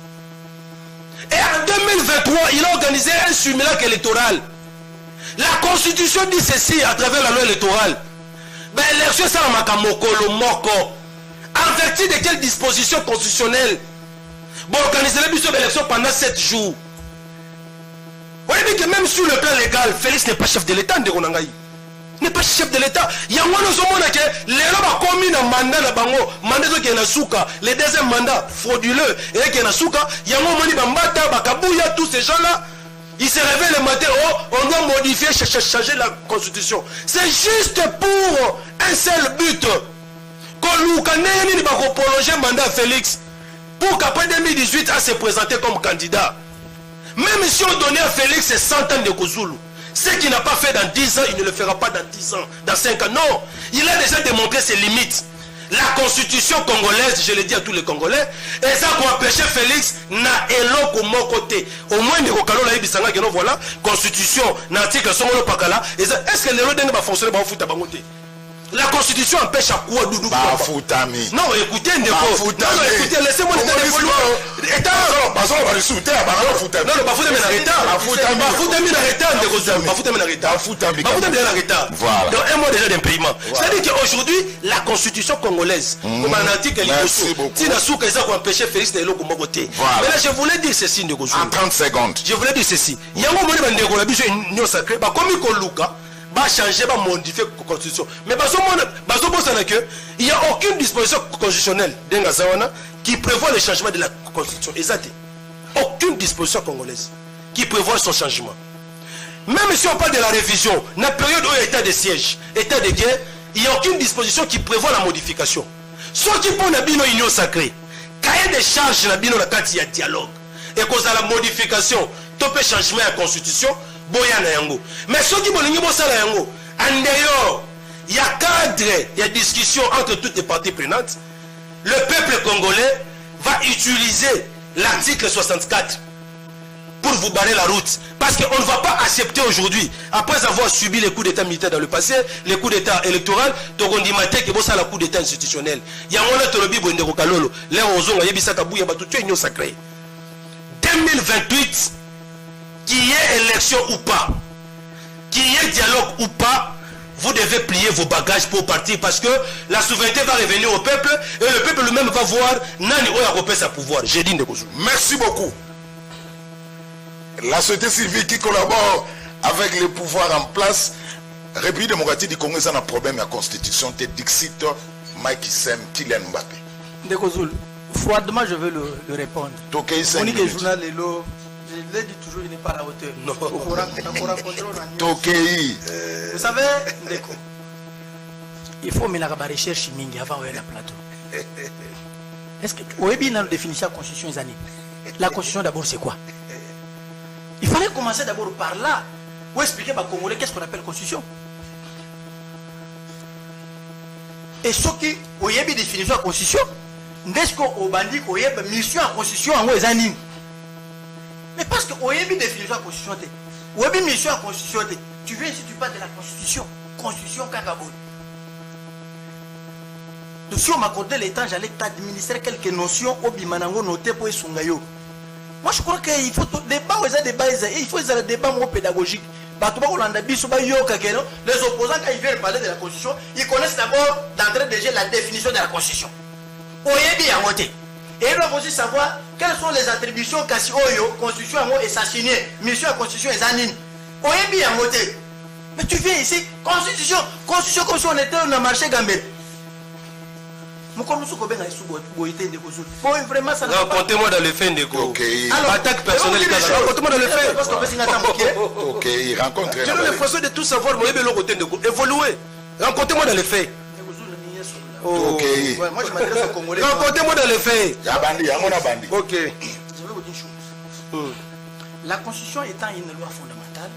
Et en 2023, il a organisé un simulacre électoral. La Constitution dit ceci à travers la loi électorale. Ben, l'élection, ça va le moko. En vertu de quelle disposition constitutionnelle? Bon, organiser l'élection pendant 7 jours. Vous voyez que même sur le plan légal, Félix n'est pas chef de l'État, n'est pas chef de l'État. Il y a un moment que les gens ont commis un mandat qui est na souka, le deuxième mandat frauduleux et qui est na souka, il y a un moment où tous ces gens-là, ils se réveillent le matin, oh, on doit modifier, changer la constitution. C'est juste pour un seul but. Qu'on prolonger le mandat Félix pour qu'après 2018, il se présenter comme candidat. Même si on donnait à Félix 100 ans de Kozulu, ce qu'il n'a pas fait dans 10 ans, il ne le fera pas dans 10 ans, dans 5 ans. Non, il a déjà démontré ses limites. La constitution congolaise, je le dis à tous les Congolais, et ça pour empêcher Félix, n'a eloko mon côté. Au moins, voilà, constitution, l'article Songolo Pakala, est-ce que les lois ne va fonctionner pas au foot à Bangote? La constitution empêche à quoi Doudou? Non, écoutez, écoutez, laissez-moi le temps d'évoluer. Dans un mois déjà d'impayement. C'est-à-dire qu'aujourd'hui, la constitution congolaise, comme un article, mais là, je voulais dire ceci, en 30 secondes. Je voulais dire ceci. Il y a un moment où on a besoin d'une union sacrée, comme il va changer, va modifier la constitution. Mais il n'y a aucune disposition constitutionnelle qui prévoit le changement de la constitution. Exact. Aucune disposition congolaise qui prévoit son changement. Même si on parle de la révision, dans la période où il y a état de siège, état de guerre, il n'y a aucune disposition qui prévoit la modification. Ceux qui font une union sacrée, cahier de charges dans le dialogue, et cause de la modification, top changement de la constitution, mais ceux qui vont en dehors, il y a cadre, il y a discussion entre toutes les parties prenantes. Le peuple congolais va utiliser l'article 64 pour vous barrer la route. Parce qu'on ne va pas accepter aujourd'hui, après avoir subi les coups d'état militaires dans le passé, les coups d'état électoraux, Togondimate qui bosse à la coup d'état institutionnel. Il y a un autre lobby, l'air aux ongles, il y a une union sacrée. 2028, qu'il y ait élection ou pas, qu'il y ait dialogue ou pas, vous devez plier vos bagages pour partir parce que la souveraineté va revenir au peuple et le peuple lui-même va voir Nani Oya sa pouvoir. J'ai dit Ndekouzo. Merci beaucoup. La société civile qui collabore avec les pouvoirs en place, République démocratique du Congo, ça a un problème à la constitution, c'est Dixit, Mike Sem, Kylian Mbappé. Ndekouzo, froidement je veux le répondre. On dit que le journal Lelo, je l'ai dit toujours, il n'est pas à la hauteur. Non. Vous Tokei. savez, Ndeko, il faut mener la recherche mingi avant de la plateau. Est-ce que vous avez bien la définition de la constitution des années? La constitution d'abord c'est quoi? Il fallait commencer d'abord par là pour expliquer aux Congolais qu'est-ce qu'on appelle constitution. Et ce qui vous avez bien définition de la constitution, n'est-ce qu'on bandit qu'on y a une mission à la constitution en les années? Mais parce que vous avez bien définition de la constitution, vous avez bien mission à la constitution, tu viens ici tu parles de la constitution, constitution Kagabon. Si on m'accordait le temps, j'allais t'administrer quelques notions au bimanango noté pour Sungayo. Moi je crois qu'il faut débat, il faut un débat pédagogique. Les opposants, quand ils viennent parler de la constitution, ils connaissent d'abord d'entrée déjà la définition de la constitution. Et ils doivent aussi savoir quelles sont les attributions qu'a si constitution et sa signée, mission à constitution et zanine. Mais tu viens ici, constitution comme si on était dans le marché Gambé. Racontez-moi dans les faits, Ndeko. Attaque personnelle, racontez-moi dans les faits. Ok, il rencontre. Je n'ai pas de tout savoir, moi, évoluer. Racontez-moi dans les faits. Ok. Moi, je m'adresse aux Congolais. Racontez-moi dans les faits. Il y a bandi, il y a mon bandi. Ok. Je vais vous dire une chose. La Constitution étant une loi fondamentale,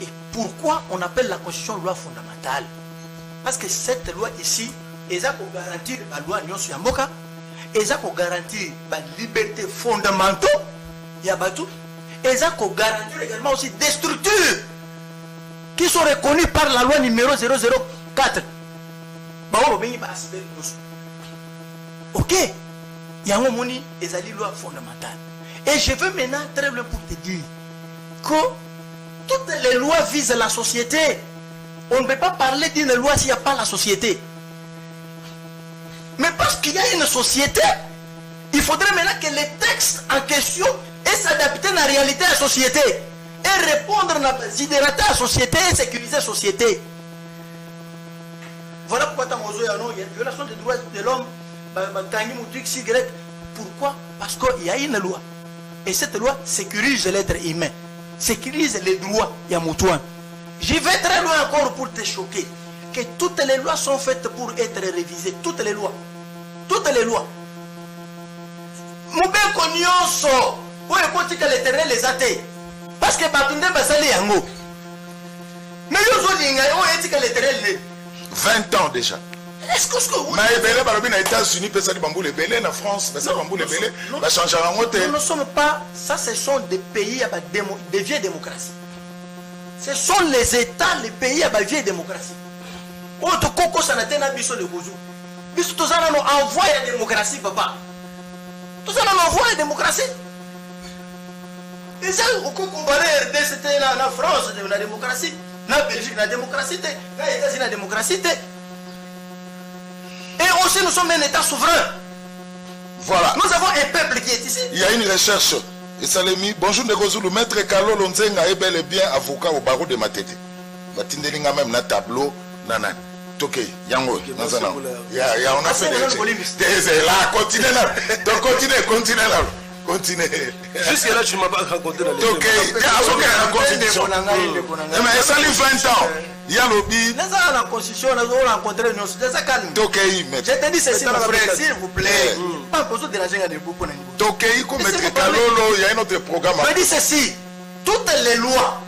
et pourquoi on appelle la Constitution loi fondamentale? Parce que cette loi ici, ils ont garanti la loi Nyon Suyamboka, ils ont garanti la liberté fondamentale, Yabatou, ils ont garanti également aussi des structures qui sont reconnues par la loi numéro 004. Ok, il y a un moment ils ont une loi fondamentale. Et je veux maintenant très bien pour te dire que toutes les lois visent la société. On ne peut pas parler d'une loi s'il n'y a pas la société. Mais parce qu'il y a une société, il faudrait maintenant que les textes en question aient s'adapter à la réalité de la société et répondre aux idératés de la société et sécuriser la société. Voilà pourquoi il y a une violation des droits de l'homme. Pourquoi? Parce qu'il y a une loi. Et cette loi sécurise l'être humain, sécurise les droits Yamoutouan. J'y vais très loin encore pour te choquer. Que toutes les lois sont faites pour être révisées. Toutes les lois. Toutes les lois. Moubé Konyoso. Où est-ce que l'éternel les athées? Parce que Batunde Basali Yango. Mais où est-ce que l'éternel 20 ans déjà. Est-ce que vous... Mais les Balobis aux États-Unis, les Bambou les Belé, en France, les Bambou les Belé, va changer en haute. Nous ne sommes pas. Ça, ce sont des pays avec des vieilles démocraties. Ce sont les États, les pays avec vieille démocratie. Autre Coco Sanatena Biso de Gouzou. Biso tous en envoie la démocratie, papa. Tous en envoie la démocratie. Et ça, au comparé c'était la France, la démocratie, la Belgique, la démocratie, les États-Unis, la démocratie. Et aussi, nous sommes un État souverain. Voilà. Nous avons un peuple qui est ici. Il y a une recherche. Et Salemi, bonjour Ndeko Zulu, maître Carlo Lonzenga est bel et bien avocat au barreau de Matete. Batindelinga même na tableau, nanan. Toké, yango, nanzana. Ya, on a fait des là, continuez là. Donc continuez là. Continuez. Jusqu'à là, tu ne m'as pas rencontré dans les Toké, il y a la constitution. Mais ça lui 20 ans. Il y a lobby. Nous avons la constitution, nous avons rencontré nous. C'est ça calme. Toké, mais. Je te dis ceci, mon frère, s'il vous plaît. Pas besoin de déranger les beaucoup. Toké, comme maître Kalolo, il y a un autre programme. Je dis ceci, toutes les lois,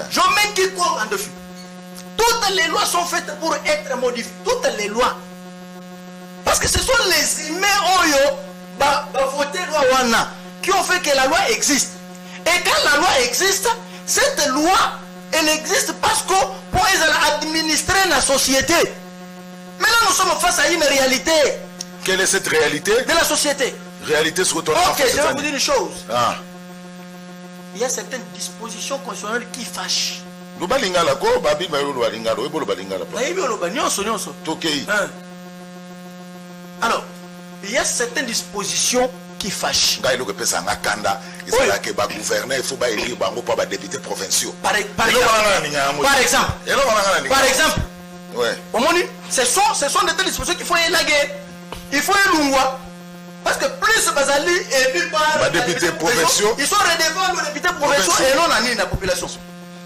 je mets quiconque en dessus. Toutes les lois sont faites pour être modifiées. Toutes les lois. Parce que ce sont les humains qui ont fait que la loi existe. Et quand la loi existe, cette loi, elle existe parce que pour administrer la société. Maintenant, nous sommes face à une réalité. Quelle est cette réalité? De la société. Réalité sur ton. Ok, je vais vous dire une chose. Ah. Il y a certaines dispositions constitutionnelles qui fâchent. Alors, il y a certaines dispositions qui fâchent. Par exemple, ce sont des dispositions qu'il faut élaguer. Il faut élaguer. Parce que plus Bazali est élu par député provinciaux, ils sont redevables aux députés provinciaux et non à la population.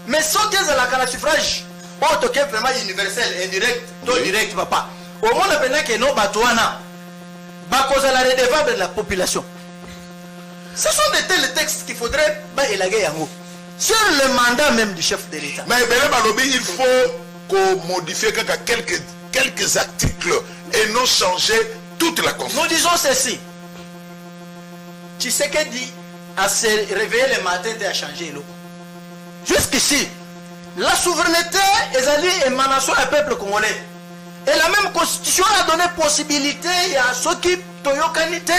Mais sans qu'ils aient la suffrage, autre que vraiment universel, indirect, direct, papa. Au moins, maintenant que nos batouana, cause la redevable de la population. Ce sont de tels textes qu'il faudrait élaguer en haut. Sur le mandat même du chef de l'État. Mais il faut qu'on modifie quelques articles et non changer toute la Constitution. Nous disons ceci. Tshisekedi à se réveiller le matin et à changer l'eau. Jusqu'ici, la souveraineté est émanation du peuple congolais. Et la même constitution a donné possibilité à ceux qui ont eu qualité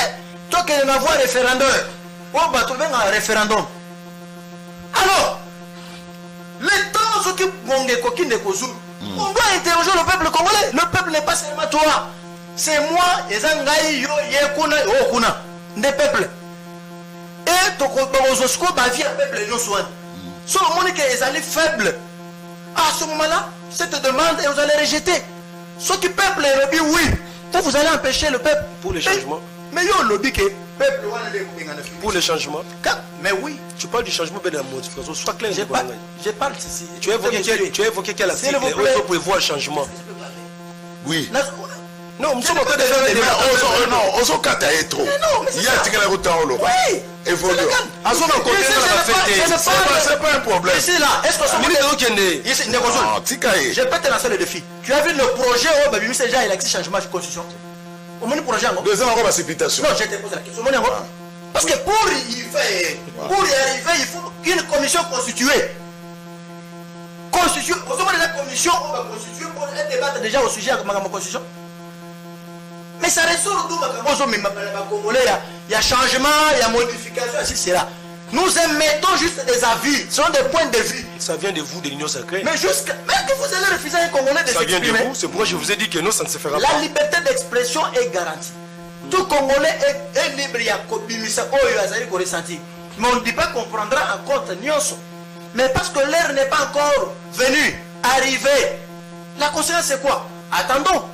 de n'avoir référendum. On va trouver un référendum. Alors, les temps ceux qui on doit interroger le peuple congolais. Le peuple n'est pas seulement toi. C'est moi, les Angaï, Yo, Yekuna, Okuna, des peuples. Et ton Bozosco, ma vie, le peuple, nous soigne. Si le monde est allé faible, à ce moment-là, cette demande, vous allez rejeter. Ceux qui peuple est lobby, oui. Vous allez empêcher le peuple. Pour les changements. Mais il y a un lobby qui est peuple. Pour les changements. Mais oui. Tu parles du changement de la modification. Sois clair. Je parle ici. Tu as évoqué quel article pour prévoir le changement. Oui. Non, nous sommes en train de faire des débats. Non, on s'en est trop. Il y a un petit peu oui. Évolue. C'est pas un problème. Ici là, est-ce que je peux te lancer le défi. Tu as vu le projet où Baby Moussa il a dit changement de constitution. Au moins le projet en deux ans encore la précipitation. Non, je te pose la question. Parce que pour y arriver, il faut une commission constituée. Constitution, la commission, on va constituer pour débattre déjà au sujet de ma constitution. Mais ça ressort d'où il y a changement, il y a modification, ainsi c'est là. Nous émettons juste des avis, ce sont des points de vue. Ça vient de vous, de l'Union sacrée. Mais jusqu'à. Mais que vous allez refuser à un Congolais de s'exprimer. Ça vient de vous, c'est pourquoi je vous ai dit que non, ça ne se fera pas. La liberté d'expression est garantie. Tout Congolais est libre, il y a Kobimisa, ressentir. Mais on ne dit pas qu'on prendra en compte Nyonso. Mais parce que l'heure n'est pas encore venue, arrivée. La conséquence c'est quoi? Attendons.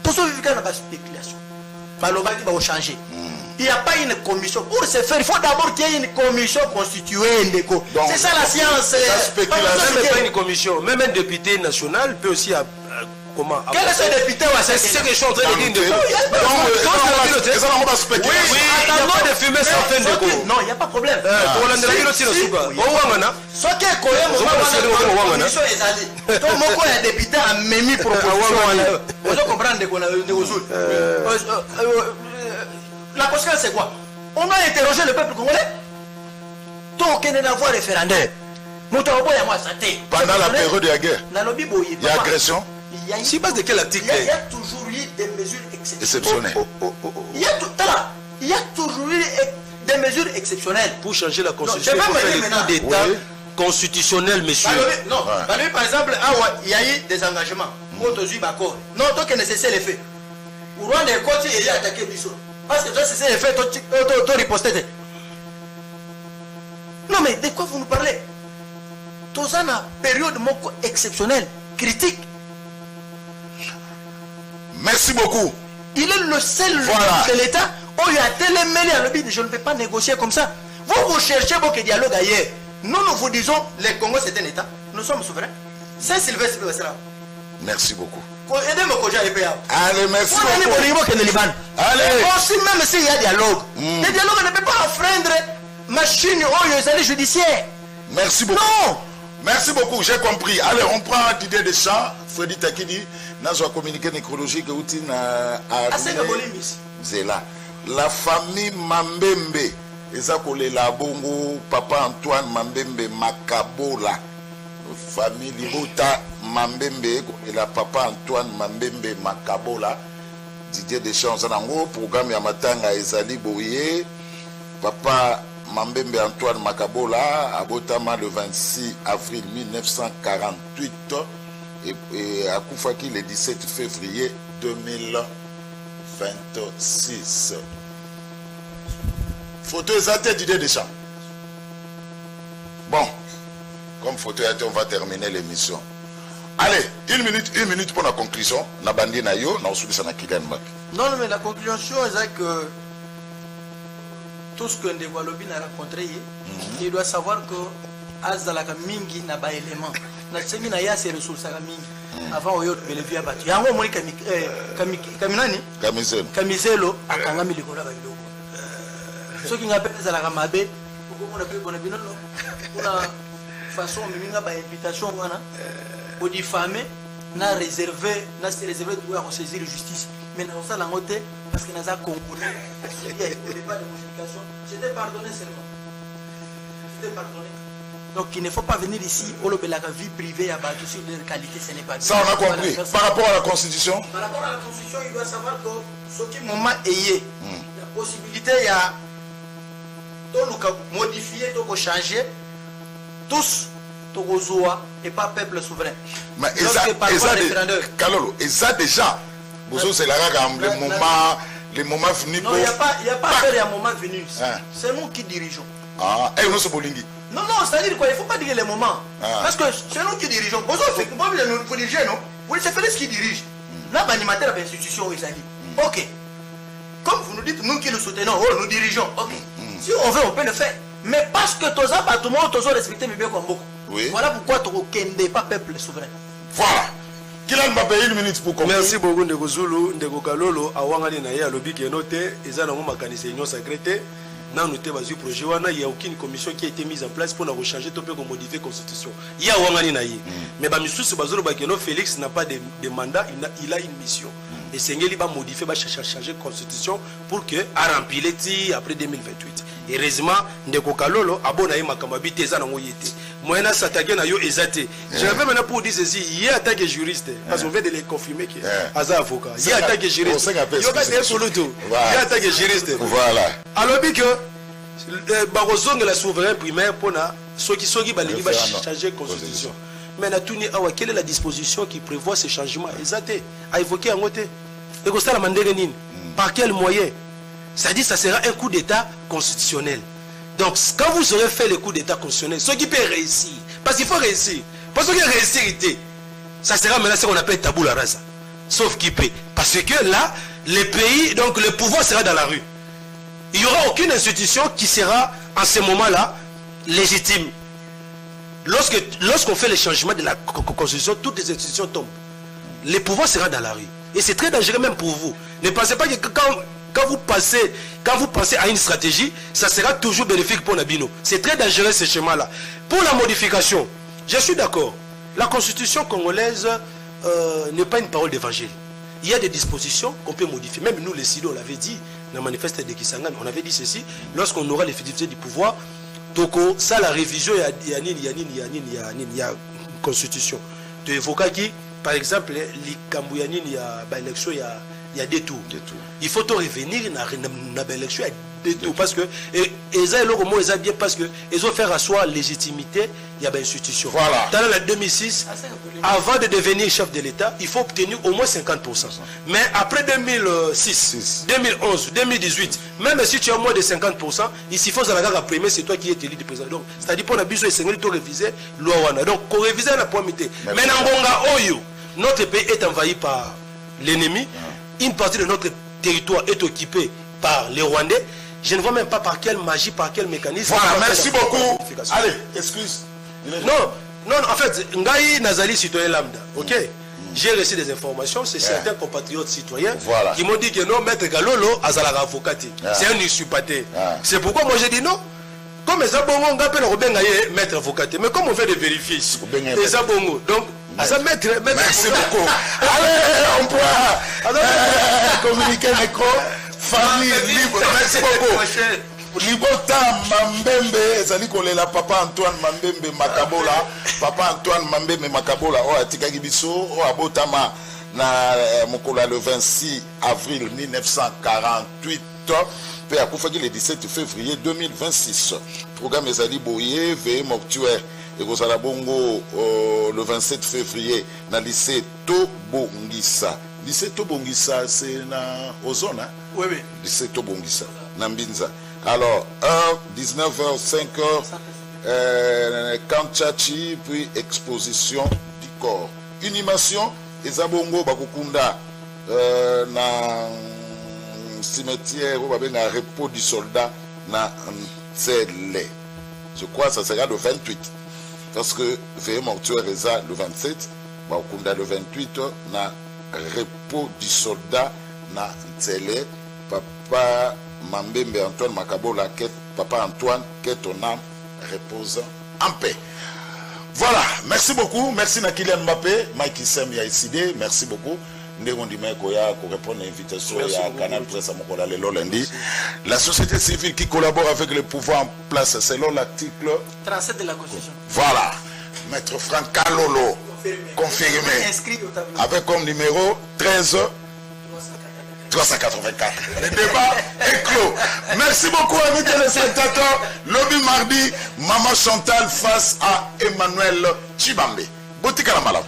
Tout ce qui est dans la spéculation. Balobaki va changer. Il n'y a pas une commission. Pour ce faire, il faut d'abord qu'il y ait une commission constituée. C'est ça la science. Même pas une commission. Même un député national peut aussi. Comment? Quel est ce député? C'est ce que je suis en train de dire. Oui, attendons de fumer sans fin de cours. Non, il n'y a pas de problème. Ce qui est cohérent, commission est allée. Donc, moi, un député a même proposition. Vous comprenez la conséquence c'est quoi? On a interrogé le peuple congolais. Donc on est d'avoir référendum. Pendant la période de la guerre, il y a agression. Si base de quel article? Il y a toujours eu des mesures exceptionnelles. Il y a toujours eu des mesures exceptionnelles. Pour changer la constitution, il faut faire le coup d'état constitutionnel, monsieur. Non, par exemple, il y a eu des engagements. Non, tant que nécessaire les faits. Au Rwanda, il y a attaqué Bissot. Parce que toi, c'est les faits, toi, riposté. Non, mais de quoi vous nous parlez? Tous en a période exceptionnelle, critique. Merci beaucoup. Il est le seul de l'État où il y a tellement à l'objet. Je ne peux pas négocier comme ça. Vous cherchez beaucoup de dialogue ailleurs. Nous vous disons, le Congo c'est un État. Nous sommes souverains. Saint-Sylvestre, c'est là. Merci beaucoup. Allez, merci beaucoup. Allez. Aussi, même s'il y a dialogue, le dialogue ne peut pas enfreindre machine judiciaire. Merci beaucoup. Non. Merci beaucoup, j'ai compris. Allez, on prend l'idée de ça. Freddy Takidi, dans un communiqué nécrologique, la famille Mambembe, la bongo, papa Antoine Mambembe Makabola, famille Libota Mambembe, et la papa Antoine Mambembe Makabola, Didier Deschamps, en programme Yamatanga Ezali Boye, papa Mambembe Antoine Makabola, à Botama le 26 avril 1948 et à Koufaki le 17 février 2026. Photo exacte d'idée des champs. Bon, comme photo exacte, on va terminer l'émission. Allez, une minute pour la conclusion. Nabandi na yo, na osuli sana Kylian Mbappé. Non, mais la conclusion c'est que tout ce que Ndegwa Lobi a rencontré, il doit savoir que Azalaka Mingi n'a pas élément. na tsengi na ya c'est ressources mingi avant oyo belevia batu yango moni kaminani kamizelo akangami likola ba biloko soki ngapeza ezalaka mabe okomona pe bona binono kuna façon minga ba invitation wana odifame na réservé na se réservé pour saisir justice mais na ça la ngote parce que naza congolais il y a pas de modification j'étais pardonné seulement j'étais pardonné. Donc il ne faut pas venir ici au lobby la vie privée à battre sur leur qualité, ce n'est pas ça. On a compris. Par rapport à la Constitution. Par rapport à la Constitution, il doit savoir que ce qui moment est la possibilité il y a de modifier, de changer tous et pas peuple souverain. Mais Kalolo, et ça déjà, c'est les moments venus. Non, il n'y a pas de moment venu. C'est nous qui dirigeons. Ah, et nous sommes Bolingi. Non, c'est-à-dire quoi, il ne faut pas dire les moments. Parce que c'est nous qui dirigeons. Vous nous dirigez, non? Vous c'est Félix qui dirige. Là, l'animateur de l'institution, il s'est dit. Ok. Comme vous nous dites, nous qui le soutenons, nous dirigeons. Ok. Si on veut, on peut le faire. Mais parce que tous les appartements, tous les respectés, mais bien comme beaucoup. Oui. Voilà pourquoi tu n'es pas peuple souverain. Voilà. Kylian Mbappé, une minute pour comprendre. Merci beaucoup, Ndeko Zulu, Ndeko Kalolo, Awangani Naye, à l'objet qui est noté, et ça, nous avons organisé une secrétaire. Dans notre projet, il n'y a aucune commission qui a été mise en place pour changer tout pour modifier la constitution. Il y a Wangani Naye. Mais Félix n'a pas de mandat, il a une mission. Et c'est lui qui va modifier, va changer la constitution pour que à remplir après 2028. Heureusement, Ndeko Kalolo a bon aïe makambabi teza na moyete. Moi na s'attaquer na yo ezate. Je vais maintenant pour dire ceci, il y a attaqué juriste parce qu'on veut de les confirmer que Aza avocat. Il y a attaqué juriste. Il y a attaqué solo tout. Il y a attaqué juriste. Voilà. Alors que Barozong la souverain primaire pour na ceux qui balingi va changer constitution. Mais na tuni awa quelle est la disposition qui prévoit ces changements ezate a évoqué en côté. Et que ça la mandere nini? Par quel moyen? Ça dit ça sera un coup d'état constitutionnel. Donc quand vous aurez fait le coup d'état constitutionnel, ceux qui peuvent réussir, parce qu'il faut réussir, parce que réussir, ça sera maintenant ce qu'on appelle tabula rasa. Sauf qui peut. Parce que là, le pays, donc le pouvoir sera dans la rue. Il n'y aura aucune institution qui sera en ce moment-là légitime. Lorsqu'on fait le changement de la constitution, toutes les institutions tombent. Le pouvoir sera dans la rue. Et c'est très dangereux même pour vous. Ne pensez pas que quand vous pensez à une stratégie, ça sera toujours bénéfique pour Nabino. C'est très dangereux ce schéma-là. Pour la modification, je suis d'accord. La constitution congolaise n'est pas une parole d'évangile. Il y a des dispositions qu'on peut modifier. Même nous, les Sido, on l'avait dit, dans le manifeste de Kisangani, on avait dit ceci, lorsqu'on aura l'effectivité du pouvoir, Toko, ça, la révision, il y a une constitution. Tu évoques qui, par exemple, les Kambouyanines, il y a l'élection, il y a des tours. Il faut revenir dans l'élection, il y a des tours. Parce que, bien parce que ils ont fait asseoir légitimité, il y a une institution. Voilà. Dans la 2006, avant de devenir chef de l'État, il faut obtenir au moins 50%. Mais après 2006, 2011, 2018, même si tu as moins de 50%, il faut que premier, c'est toi qui es élu du président. Donc, c'est-à-dire pour la besoin de réviser loi. Donc, pour réviser la pommité. Mais notre pays est envahi par l'ennemi. Une partie de notre territoire est occupée par les Rwandais. Je ne vois même pas par quelle magie, par quel mécanisme. Voilà, merci beaucoup. Allez, excuse. Non, en fait, Ngaï Nazali, citoyen lambda, ok. J'ai reçu des informations, c'est certains compatriotes citoyens qui m'ont dit que non, Maître Galolo, Azala avocati. C'est un usurpateur. C'est pourquoi moi j'ai dit non. Comme les Abongo, on appelle Maître avocati. Mais comment on fait de vérifier les Abongo? Donc, merci beaucoup. Allez, on pourra communiquer micro. Famille libre. Merci beaucoup. Libota Mambembe, ezali kolela Papa Antoine Mambembe Makabola. Papa Antoine Mambembe Makabola, o atikaki biso, o abotama na mokola le 26 avril 1948. Pe akufaki le 17 février 2026. Programme ezali boye, veillée mortuaire. Et vous allez bongo le 27 février dans le lycée Tobongisa. Lycée Tobongisa, c'est dans Ozone, hein? Oui. Lycée Tobongisa, dans Mbinza. Alors, 19h, 5h, Kanchachi, puis exposition du corps. Inhumation, et Zabongo Bakukunda, dans cimetière, où il y a un repos du soldat, dans Ntsele. Je crois que ça sera le 28. parce que veille mortuaire eza le 27 bakunda le 28 na repos du soldat na Ntsele papa Mambembe Antoine Makabola papa Antoine que ton âme repose en paix. Voilà, merci beaucoup, merci na Kylian Mbappé, Mike Issem ya ICD, merci beaucoup. Pour répondre à l'invitation à Canal Presse à Mokola Lelo lundi. La société civile qui collabore avec le pouvoir en place selon l'article 37 de la Constitution. Voilà, Maître Franck Kalolo, confirmé, avec comme numéro 13 384. Le débat est clos. Merci beaucoup, amis téléspectateurs. Lobby mardi, Maman Chantal face à Emmanuel Chibambe. Boutique à la malade.